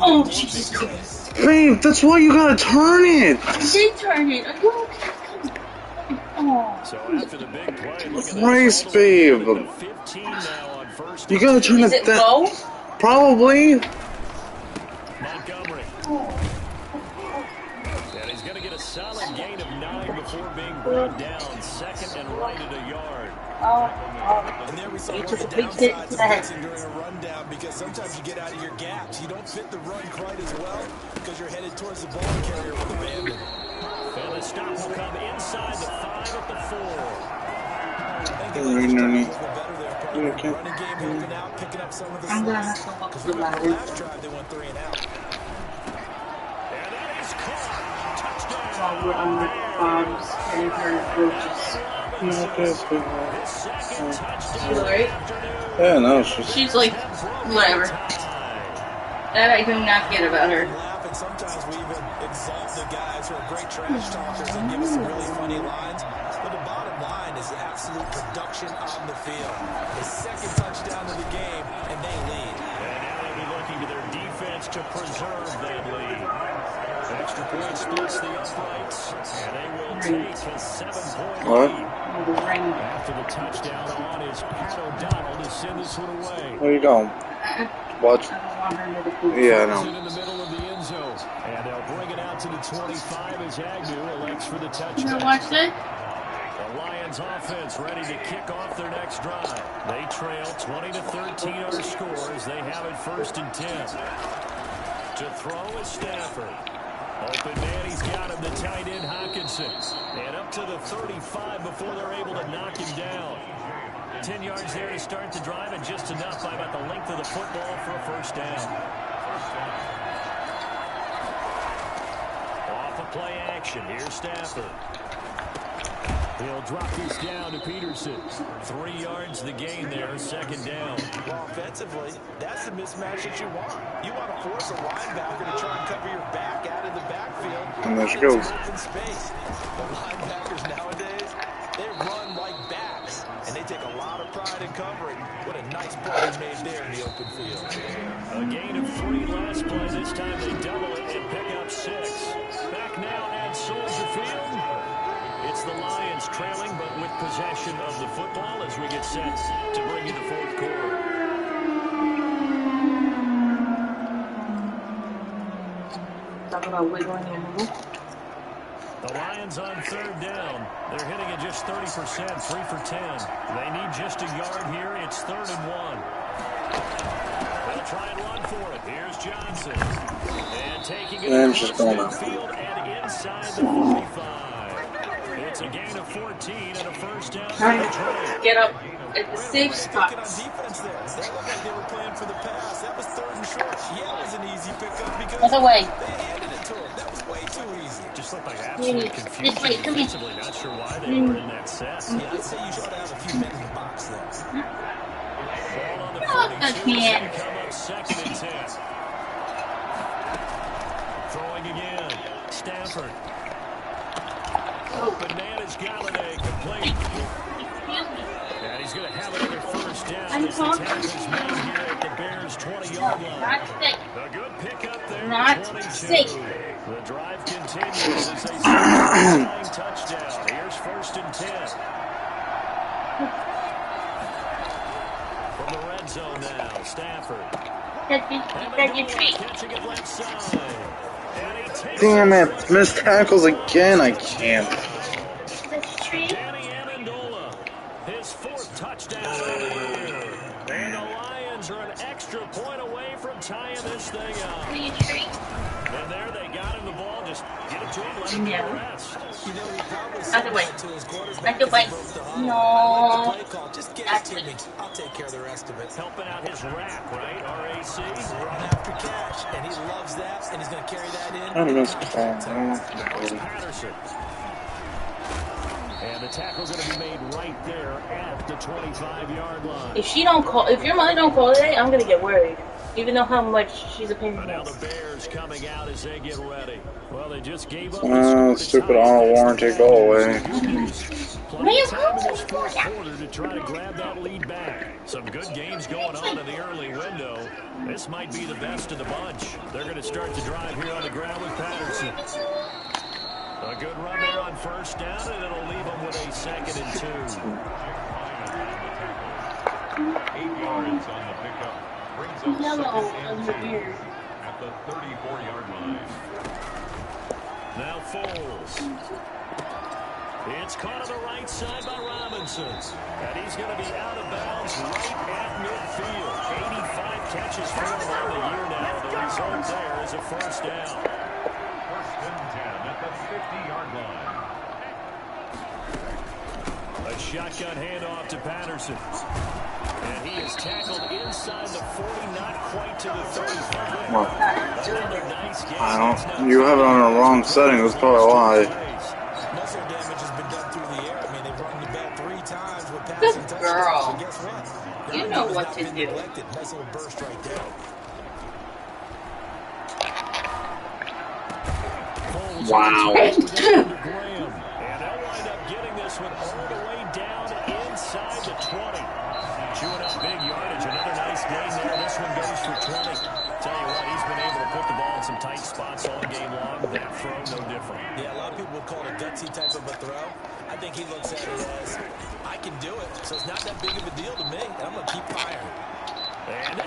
[SPEAKER 3] Oh, Jesus Christ.
[SPEAKER 2] Babe, that's why you gotta turn it.
[SPEAKER 3] I did turn it. Oh.
[SPEAKER 4] So after the big play, look at
[SPEAKER 2] Christ,
[SPEAKER 4] that.
[SPEAKER 2] babe.
[SPEAKER 4] 15 now on first.
[SPEAKER 2] You gotta turn
[SPEAKER 3] Is
[SPEAKER 2] it
[SPEAKER 3] it
[SPEAKER 2] down.
[SPEAKER 3] low?
[SPEAKER 2] Probably.
[SPEAKER 4] Montgomery. And he's going to get a solid gain of 9 before being brought down. Second and right at a yard.
[SPEAKER 5] And there we saw
[SPEAKER 3] You
[SPEAKER 5] one
[SPEAKER 3] took
[SPEAKER 5] of
[SPEAKER 3] a
[SPEAKER 5] the
[SPEAKER 3] big hit
[SPEAKER 5] downsides
[SPEAKER 3] to
[SPEAKER 5] of
[SPEAKER 3] the head.
[SPEAKER 5] blitzing during a rundown because sometimes you get out of your gaps. You don't fit the run quite as well because you're headed towards the ball carrier with abandon.
[SPEAKER 4] And the stop will come inside the 5 at the 4.
[SPEAKER 5] Running game helping out, picking up some of the
[SPEAKER 3] I'm gonna
[SPEAKER 5] slack.
[SPEAKER 3] have to walk
[SPEAKER 5] Because
[SPEAKER 3] the
[SPEAKER 5] remember
[SPEAKER 3] ladder.
[SPEAKER 5] last drive they went 3 and out.
[SPEAKER 4] And that is caught. Touchdown.
[SPEAKER 3] While we're on the farms getting her roaches.
[SPEAKER 4] His second touchdown.
[SPEAKER 3] She's alright?
[SPEAKER 2] Yeah, no, she's.
[SPEAKER 3] She's like, whatever. That I do not get about her.
[SPEAKER 5] Laugh, and sometimes we even exalt the guys who are great trash talkers and give us some really funny lines. But the bottom line is the absolute production on the field. His second touchdown of the game, and they lead.
[SPEAKER 4] And now they'll be looking to their defense to preserve that lead. Extra point splits the uprights, and they will take a 7-point
[SPEAKER 2] What?
[SPEAKER 4] lead. After the touchdown on is Pat O'Donnell to send this one away.
[SPEAKER 2] There you go. Watch.
[SPEAKER 3] I don't want her to poop.
[SPEAKER 2] Yeah, I
[SPEAKER 4] It's
[SPEAKER 2] know.
[SPEAKER 4] in the middle of the end zone. And they'll bring it out to the 25 as Agnew elects for the
[SPEAKER 3] You
[SPEAKER 4] touchdown.
[SPEAKER 3] wanna watch that?
[SPEAKER 4] The Lions offense ready to kick off their next drive. They trail 20-13 our score as they have it 1st and 10. To throw is Stafford. Open man, he's got him, the tight end Hawkinson. And up to the 35 before they're able to knock him down. 10 yards there to start the drive, and just enough by about the length of the football for a first down. Off of play action, here's Stafford. He'll drop this down to Peterson. 3 yards the gain there, 2nd down.
[SPEAKER 5] Well, offensively, that's the mismatch that you want. You want to force a linebacker to try and cover your back out of the backfield.
[SPEAKER 2] And there she goes.
[SPEAKER 5] Open space. The linebackers nowadays, they run like backs, and they take a lot of pride in covering. What a nice play he made there in the open field.
[SPEAKER 4] A gain of 3 last play. This time they double it and pick up 6. Back now at Soilder Field. It's the Lions trailing, but with possession of the football as we get set to bring you the 4th quarter.
[SPEAKER 3] Talk about wiggling your move.
[SPEAKER 4] The Lions on 3rd down. They're hitting at just 30%, 3 for 10. They need just a yard here. It's 3rd and 1. They'll try and run for it. Here's Johnson. And taking it
[SPEAKER 2] And she's
[SPEAKER 4] across
[SPEAKER 2] going out.
[SPEAKER 4] midfield and inside the 45. It's a gain of 14 and a first down.
[SPEAKER 3] Alright, get up at the safe
[SPEAKER 5] Picking
[SPEAKER 3] spots.
[SPEAKER 5] on defense there. They looked like they were playing for the pass. That was 3rd and short. Yeah, it was an easy pickup because
[SPEAKER 3] Other way.
[SPEAKER 5] they handed it to him. That was way too easy.
[SPEAKER 4] Just looked like absolute confusion
[SPEAKER 3] This way, come here.
[SPEAKER 4] defensively. Not sure why they were in that set.
[SPEAKER 5] Yeah, I'd say you should have a few men in the box there.
[SPEAKER 4] Ball on the
[SPEAKER 3] Oh,
[SPEAKER 4] 42.
[SPEAKER 3] the hand.
[SPEAKER 4] Come up 2nd and 10. Throwing again. Stafford. Open man is Galladay, complete. And he's going to have another first down as the tackle's made here at the Bears' 20-yard line. A good pickup there.
[SPEAKER 3] Not
[SPEAKER 4] 22.
[SPEAKER 3] safe.
[SPEAKER 4] The drive continues as they score a tying touchdown. Here's 1st and 10. From the red zone now, Stafford. Catching it left side.
[SPEAKER 2] Damn it, missed tackles again, I can't.
[SPEAKER 4] Danny Amendola, his 4th touchdown of the year. And the Lions are an extra point away from tying this thing up. And there they got him the ball. Just get it to him, let him do the rest.
[SPEAKER 5] You know, he probably
[SPEAKER 3] Out
[SPEAKER 5] said
[SPEAKER 3] the way.
[SPEAKER 5] that to his quarterback.
[SPEAKER 3] Out the way. No.
[SPEAKER 5] Play call. Just get it to me. I'll take care of the rest of it.
[SPEAKER 4] Helping out his rack, right? RAC.
[SPEAKER 5] Run after catch, and he loves that, and he's going to carry that in.
[SPEAKER 2] I missed
[SPEAKER 4] Patterson. And the tackle's going to be made right there at the 25-yard line.
[SPEAKER 3] If your mother don't call today, I'm gonna get worried. Even though how much she's a pain in the
[SPEAKER 4] Now
[SPEAKER 3] ass.
[SPEAKER 4] the Bears coming out as they get ready. Well, they just gave up
[SPEAKER 2] Stupid auto warranty, go away.
[SPEAKER 4] Plenty of time in this 4th quarter to try to grab that lead back. Some good games going on in the early window. This might be the best of the bunch. They're going to start the drive here on the ground with Patterson. A good run there on 1st down, and it'll leave them with a 2nd and 2.
[SPEAKER 1] 8 yards on the pickup. Brings up 2nd and 2 at the 34-yard line.
[SPEAKER 4] Now Foles. It's caught on the right side by Robinson. And he's going to be out of bounds right at midfield. 85 catches for him on the year now. The result there is a 1st down.
[SPEAKER 1] 1st and 10 at the 50-yard line.
[SPEAKER 4] A shotgun handoff to Patterson. And he is tackled inside the 40, not quite to the 35.
[SPEAKER 2] Well,
[SPEAKER 4] Another nice game.
[SPEAKER 2] you have it on the wrong setting, that's probably why.
[SPEAKER 5] Muscle damage has been done through the air. I mean, they've run the ball 3 times with
[SPEAKER 3] Good
[SPEAKER 5] passing touchdowns.
[SPEAKER 3] girl.
[SPEAKER 5] And guess what?
[SPEAKER 3] You know what to do.
[SPEAKER 5] Nice little burst right there.
[SPEAKER 2] Wow.
[SPEAKER 4] And they'll wind up getting this one all the way down inside the 20. Chewing up big yardage. Another nice gain there. This one goes for 20. Tell you what, he's been able to put the ball in some tight spots all game long. That throw, no different.
[SPEAKER 5] Yeah, a lot of people would call it a gutsy type of a throw. I think he looks at it as, I can do it, so it's not that big of a deal to me, and I'm going to keep firing.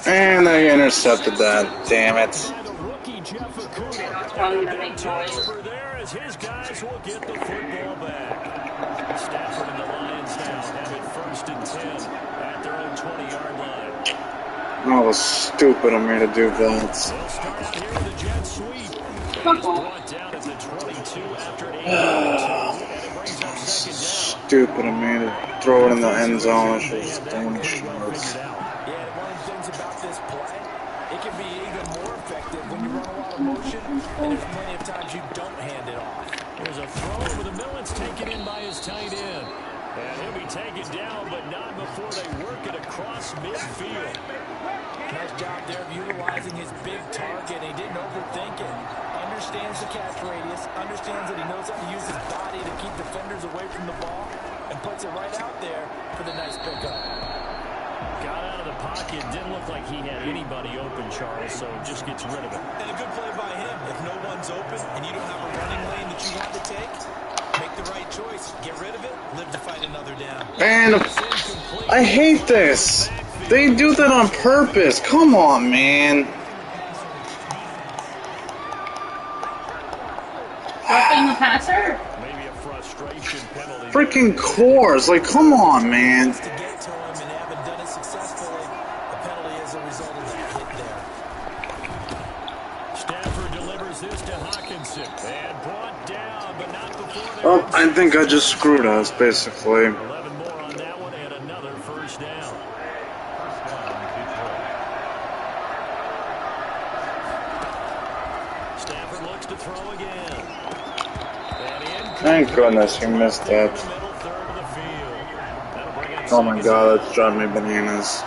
[SPEAKER 2] And they intercepted that, damn it.
[SPEAKER 4] Over there as his guys will get the football back. Stafford and the Lions now have it 1st and 10 at their own 20-yard line.
[SPEAKER 2] That was stupid of me to do that.
[SPEAKER 4] They'll start here with a jet sweep. He's brought down at the 22 after an 8-2, and it brings up 2nd down.
[SPEAKER 2] Stupid of me to throw it in the end zone. It was damn short.
[SPEAKER 5] Yeah, one of the things about this play, it can be even more effective when you run a lot of motion, and there's plenty of times you don't hand it off.
[SPEAKER 4] There's a throw over the middle. It's taken in by his tight end. And he'll be taken down, but not before they work it across midfield.
[SPEAKER 5] Nice job there of utilizing his big target. He didn't overthink it. Understands the catch radius. Understands that he knows how to use his body to keep defenders away from the ball. And puts it right out there for the nice pickup.
[SPEAKER 4] Got out of the pocket. Didn't look like he had anybody open, Charles, so just gets rid of it.
[SPEAKER 5] And a good play by him. If no one's open and you don't have a running lane that you want to take, make the right choice. Get rid of it. Live to fight another down.
[SPEAKER 2] And I hate this. They do that on purpose. Come on, man.
[SPEAKER 3] Roughing the passer?
[SPEAKER 4] Maybe a frustration penalty.
[SPEAKER 2] Freaking cores. Like, come on, man.
[SPEAKER 5] To get to him and haven't done it successfully, the penalty as a result of that hit there.
[SPEAKER 4] Stafford delivers this to Hawkinson. And brought down, but not before.
[SPEAKER 2] Oh, I think I just screwed us, basically.
[SPEAKER 4] 11 more on that one and another 1st down. Stafford looks to throw again.
[SPEAKER 2] Thank goodness you missed that. Oh my god, that's driving me bananas.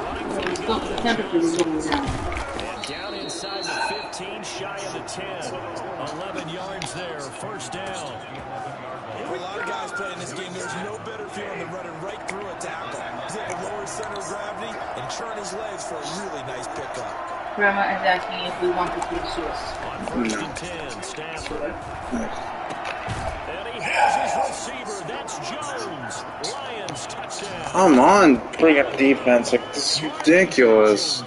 [SPEAKER 4] Running for the goal. And down inside the 15, shy of the 10. 11 yards there, first down.
[SPEAKER 6] For a lot of guys playing this game, there's no better feeling than running right through a tackle. He's able to lower his center of gravity and churn his legs for a really nice pickup.
[SPEAKER 3] Grandma is asking if we want to keep shoes.
[SPEAKER 4] On first and 10, Stafford. And he has his receiver. That's Jones. Lions touchdown.
[SPEAKER 2] Come on, bring up defense. Like, this is ridiculous.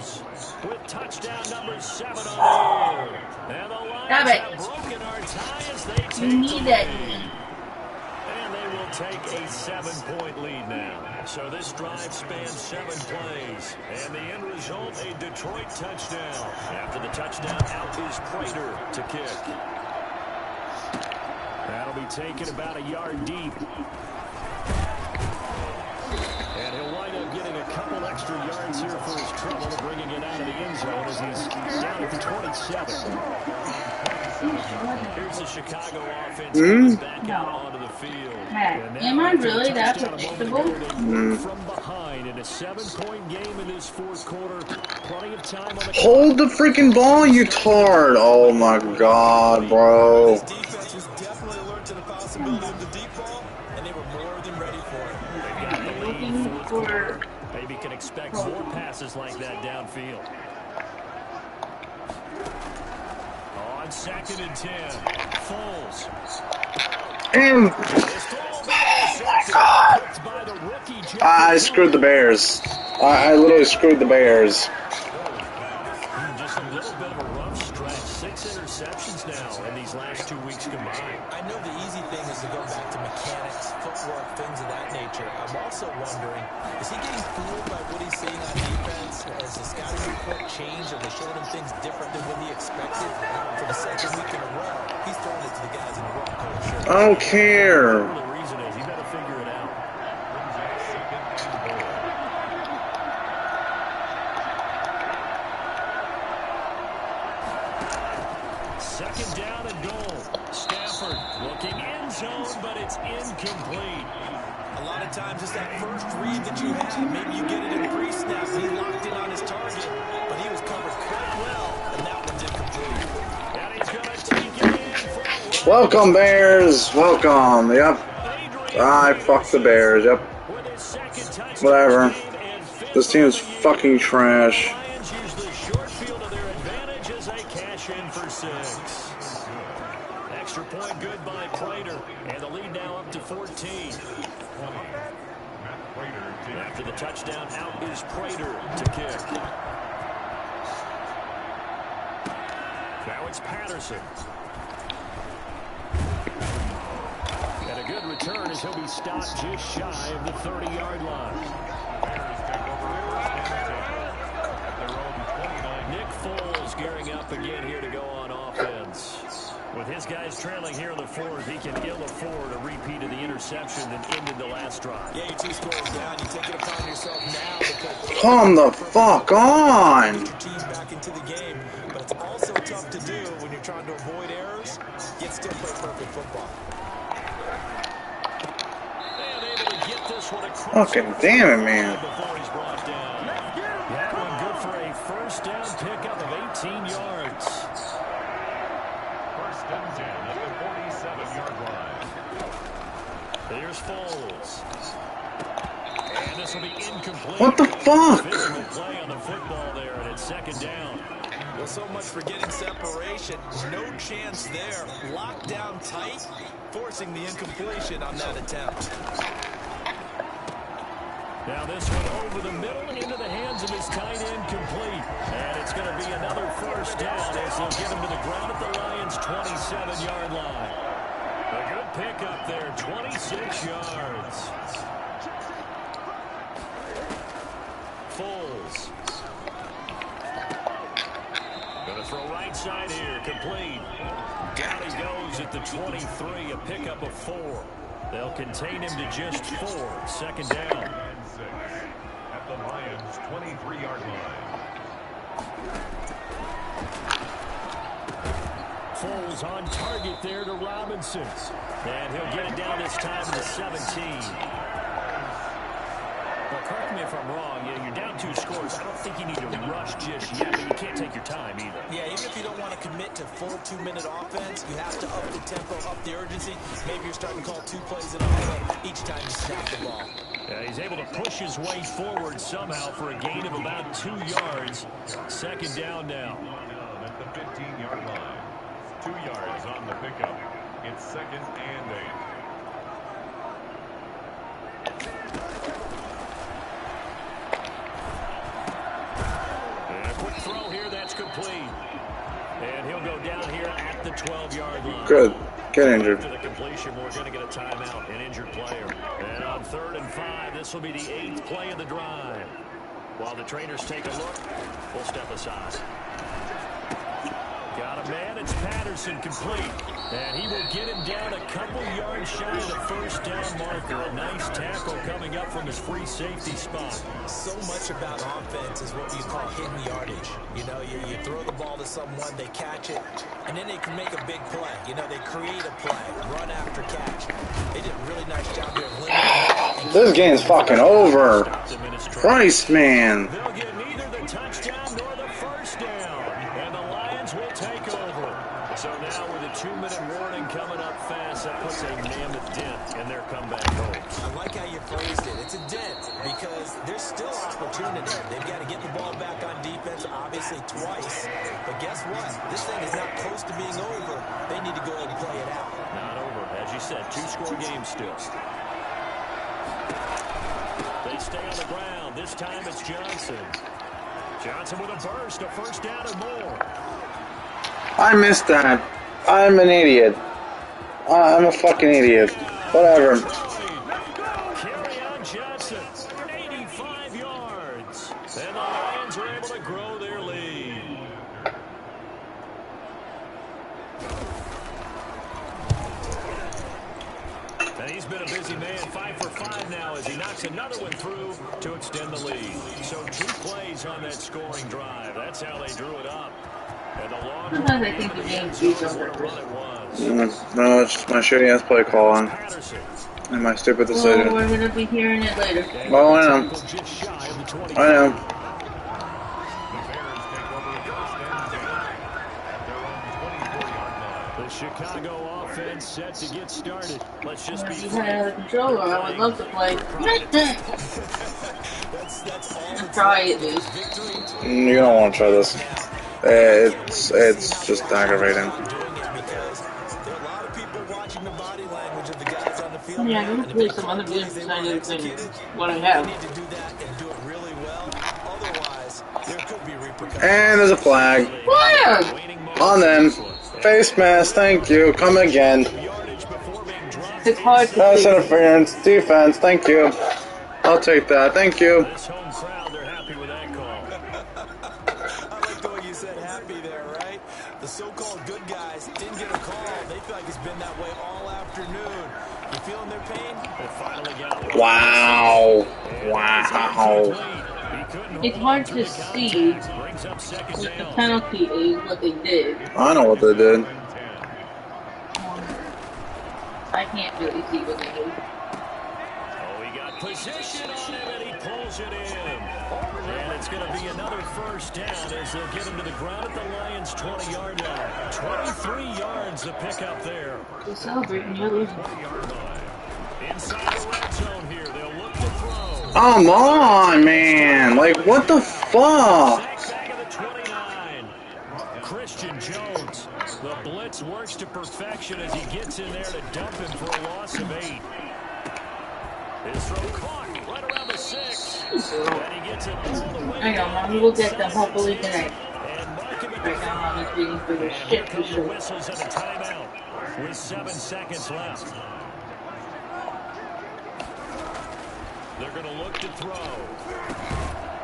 [SPEAKER 4] With touchdown number 7 on the year. And the Lions
[SPEAKER 3] Stop it.
[SPEAKER 4] have broken our tie as they take
[SPEAKER 3] You need
[SPEAKER 4] the
[SPEAKER 3] that.
[SPEAKER 4] lead. And they will take a 7-point lead now. So this drive spans 7 plays. And the end result, a Detroit touchdown. After the touchdown, out is Prater to kick. That'll be taken about a yard deep. And he'll wind up getting a couple extra yards here for his trouble, bringing it out of the end zone as he's down at the 27. Here's the Chicago offense back out onto the field.
[SPEAKER 3] Am I really that predictable?
[SPEAKER 4] From behind in a 7-point game in this fourth quarter. Plenty of time on the
[SPEAKER 2] Hold the freaking ball, you tard! Oh my god, bro.
[SPEAKER 6] This defense was definitely alert to the possibility of the deep ball, and they were more than ready for it.
[SPEAKER 4] They've got the lead fourth quarter. Maybe can expect more passes like that downfield. On 2nd and 10, Foles.
[SPEAKER 2] And I screwed the Bears. I literally screwed the Bears.
[SPEAKER 4] Just a little bit of a rough stretch. 6 interceptions now in these last 2 weeks combined.
[SPEAKER 5] I know the easy thing is to go back to mechanics, footwork, things of that nature. I'm also wondering, is he getting fooled by what he's seeing on defense? Has the scouting report changed? Are they showing him things different than what he expected? For the 2nd week in a row, he's throwing it to the guys in the wrong color shirt.
[SPEAKER 2] I don't care.
[SPEAKER 4] The reason is he better figure it out. Second down and goal. Stafford looking end zone, but it's incomplete.
[SPEAKER 6] A lot of times it's that first read that you have. Maybe you get it in pre-snap. He locked in on his target, but he was covered quite well, and that one's incomplete.
[SPEAKER 4] And he's going to take it in for a
[SPEAKER 2] Welcome, Bears. Welcome. Yep. I fucked the Bears. Yep.
[SPEAKER 4] with his second touchdown.
[SPEAKER 2] Whatever. This team's fucking trash.
[SPEAKER 4] Lions use the short field to their advantage as they cash in for 6. Extra point good by Prater, and the lead now up to 14. After the touchdown, out is Prater to kick. Now it's Patterson. And a good return as he'll be stopped just shy of the 30-yard line. Nick Foles gearing up again here to go on offense. With his guys trailing here in the fourth, he can ill afford a repeat of the interception that ended the last drive.
[SPEAKER 6] Yeah, you're 2 scores down. You take it upon yourself now to put
[SPEAKER 2] Come the fuck on.
[SPEAKER 6] your team back into the game. But it's also tough to do when you're trying to avoid errors, yet still play perfect football.
[SPEAKER 4] And able to get this one across.
[SPEAKER 2] Fucking damn it, man.
[SPEAKER 4] Before he's brought down. That one good for a first down pickup of 18 yards.
[SPEAKER 1] First and 10 at the 47-yard line.
[SPEAKER 4] There's Foles. And this will be incomplete.
[SPEAKER 2] What the fuck?
[SPEAKER 4] Physical play on the football there, and it's 2nd down.
[SPEAKER 6] Well, so much for getting separation. No chance there. Locked down tight, forcing the incompletion on that attempt.
[SPEAKER 4] Now this one over the middle into the hands of his tight end complete. And it's going to be another first down as they'll get him to the ground at the Lions' 27-yard line. A good pickup there, 26 yards. Foles. Going to throw right side here, complete. Down he goes at the 23, a pickup of 4. They'll contain him to just 4, 2nd down.
[SPEAKER 1] At the Lions' 23-yard line.
[SPEAKER 4] Foles on target there to Robinson. And he'll get it down this time to 17. Well, correct me if I'm wrong. You know, you're down 2 scores. I don't think you need to rush just yet, but you can't take your time either.
[SPEAKER 5] Yeah, even if you don't want to commit to full 2-minute offense, you have to up the tempo, up the urgency. Maybe you're starting to call 2 plays in a huddle each time you snap the ball.
[SPEAKER 4] Yeah, he's able to push his way forward somehow for a gain of about 2 yards. Second down now.
[SPEAKER 1] At the 15-yard line. 2 yards on the pickup. It's 2nd and 8.
[SPEAKER 4] Throw here, that's complete. And he'll go down here at the 12-yard line.
[SPEAKER 2] Good. Get injured.
[SPEAKER 4] After the completion, we're going to get a timeout, an injured player. And on 3rd and 5, this will be the 8th play of the drive. While the trainers take a look, we'll step aside. Got a man, it's Patterson, complete. And he will get him down a couple yards shy of the first down marker. A nice tackle coming up from his free safety spot.
[SPEAKER 5] So much about offense is what you call hidden yardage. You know, you throw the ball to someone, they catch it, and then they can make a big play. You know, they create a play, run after catch. They did a really nice job here of limiting.
[SPEAKER 2] This game's fucking over. Christ, man.
[SPEAKER 4] They'll get neither the touchdown nor the first down. And the Lions will take over. So now with a 2-minute warning coming up fast, that puts a mammoth dent in their comeback hopes.
[SPEAKER 5] I like how you phrased it. It's a dent because there's still opportunity. They've got to get the ball back on defense, obviously twice. But guess what? This thing is not close to being over. They need to go ahead and play it out.
[SPEAKER 4] Not over. As you said, 2-score game still. They stay on the ground. This time it's Johnson. Johnson with a burst, a first down and more.
[SPEAKER 2] I missed that. I'm an idiot. I'm a fucking idiot. Whatever.
[SPEAKER 4] Carry on Johnson, 85 yards. And the Lions are able to grow their lead. And he's been a busy man, 5 for 5 now as he knocks another one through to extend the lead. So 2 plays on that scoring drive. That's how they drew it up. And the long
[SPEAKER 3] Sometimes I think the game's used on purpose.
[SPEAKER 2] No, it's just my shitty ass play call on. And my stupid decision.
[SPEAKER 3] Well, we're going to be hearing it later.
[SPEAKER 2] Oh, I know. I know.
[SPEAKER 4] The Chicago offense set to get started. Let's just be
[SPEAKER 3] If you had another controller, I would love to play. Try it, dude.
[SPEAKER 2] You don't want to try this. It's just aggravating.
[SPEAKER 3] Yeah, I'm going to play some other games besides than what I have.
[SPEAKER 2] And there's a flag.
[SPEAKER 3] Where?
[SPEAKER 2] On them. Face mask, thank you. Come again.
[SPEAKER 3] It's hard to
[SPEAKER 2] Pass
[SPEAKER 3] see.
[SPEAKER 2] interference. Defense, thank you. I'll take that. Thank you.
[SPEAKER 4] this home crowd, they're happy with that call.
[SPEAKER 5] I like the way you said happy there, right? The so-called good guys didn't get a call. They feel like it's been that way all afternoon. You feeling their pain?
[SPEAKER 4] They finally got
[SPEAKER 2] Wow. Wow.
[SPEAKER 3] It's hard to see what the penalty is, what they did.
[SPEAKER 2] I know what they did.
[SPEAKER 3] I can't really see what they did.
[SPEAKER 4] Oh, he got position on him, and he pulls it in. And it's going to be another first down as they'll get him to the ground at the Lions' 20-yard line. 23 yards to pick up there.
[SPEAKER 3] They're celebrating, you're losing.
[SPEAKER 4] Inside the red zone here, they'll look to throw.
[SPEAKER 2] Come on, man. Like, what the fuck?
[SPEAKER 4] Back of the 29. Christian Jones. The blitz works to perfection as he gets in there to dump him for a loss of 8. His throw caught right around the 6. And he gets it all the way.
[SPEAKER 3] I know, Mommy will get them hopefully tonight.
[SPEAKER 4] And mark him at
[SPEAKER 3] Right now, Mommy's waiting for the shit to
[SPEAKER 4] the
[SPEAKER 3] show.
[SPEAKER 4] whistles and a timeout with 7 seconds left. They're going to look to throw.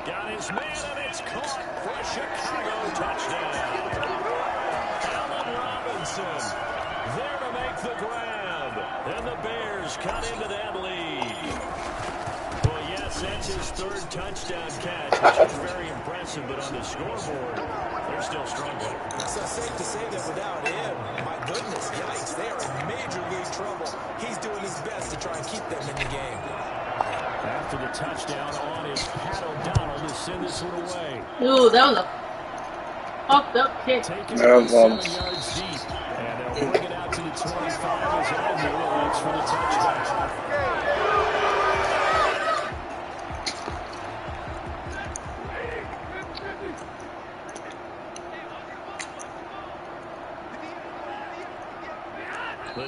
[SPEAKER 4] Got his man, and it's caught for a Chicago touchdown. Allen Robinson there to make the grab. And the Bears cut into that lead. Well, yes, that's his 3rd touchdown catch, which is very impressive, but on the scoreboard, they're still struggling.
[SPEAKER 5] So safe to say that without him, my goodness, yikes, they are in major league trouble. He's doing his best to try and keep them in the game.
[SPEAKER 4] After after the touchdown on is Pat O'Donnell to send this one away.
[SPEAKER 3] Ooh, that was a fucked up kick.
[SPEAKER 4] Taking it 7 yards deep. And they'll bring it out to the 25 as Agnew looks for the touchdown.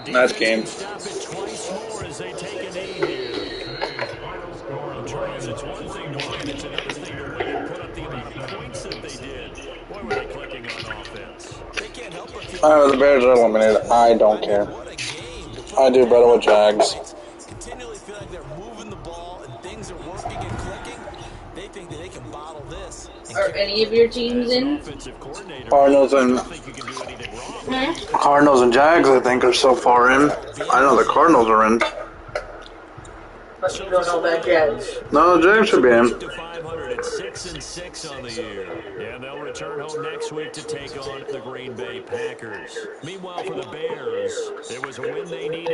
[SPEAKER 2] Nice game.
[SPEAKER 4] Stop it twice more as they take a knee here. It's one thing to win, it's another thing to win and put up the amount of points that they did. Boy, were they clicking on offense.
[SPEAKER 5] They can't help but feel
[SPEAKER 2] The Bears are eliminated. I don't care.
[SPEAKER 5] what a game.
[SPEAKER 2] I do better with Jags.
[SPEAKER 5] Continually feel like they're moving the ball and things are working and clicking. They think that they can bottle this.
[SPEAKER 3] Are any of your teams in?
[SPEAKER 2] Cardinals and Cardinals and Jags, I think, are so far in. I know the Cardinals are in.
[SPEAKER 3] But you don't know about Jags.
[SPEAKER 2] No, the Jags should be in.
[SPEAKER 4] 506-6 on the year. And they'll return home next week to take on the Green Bay Packers. Meanwhile, for the Bears, it was a win they needed.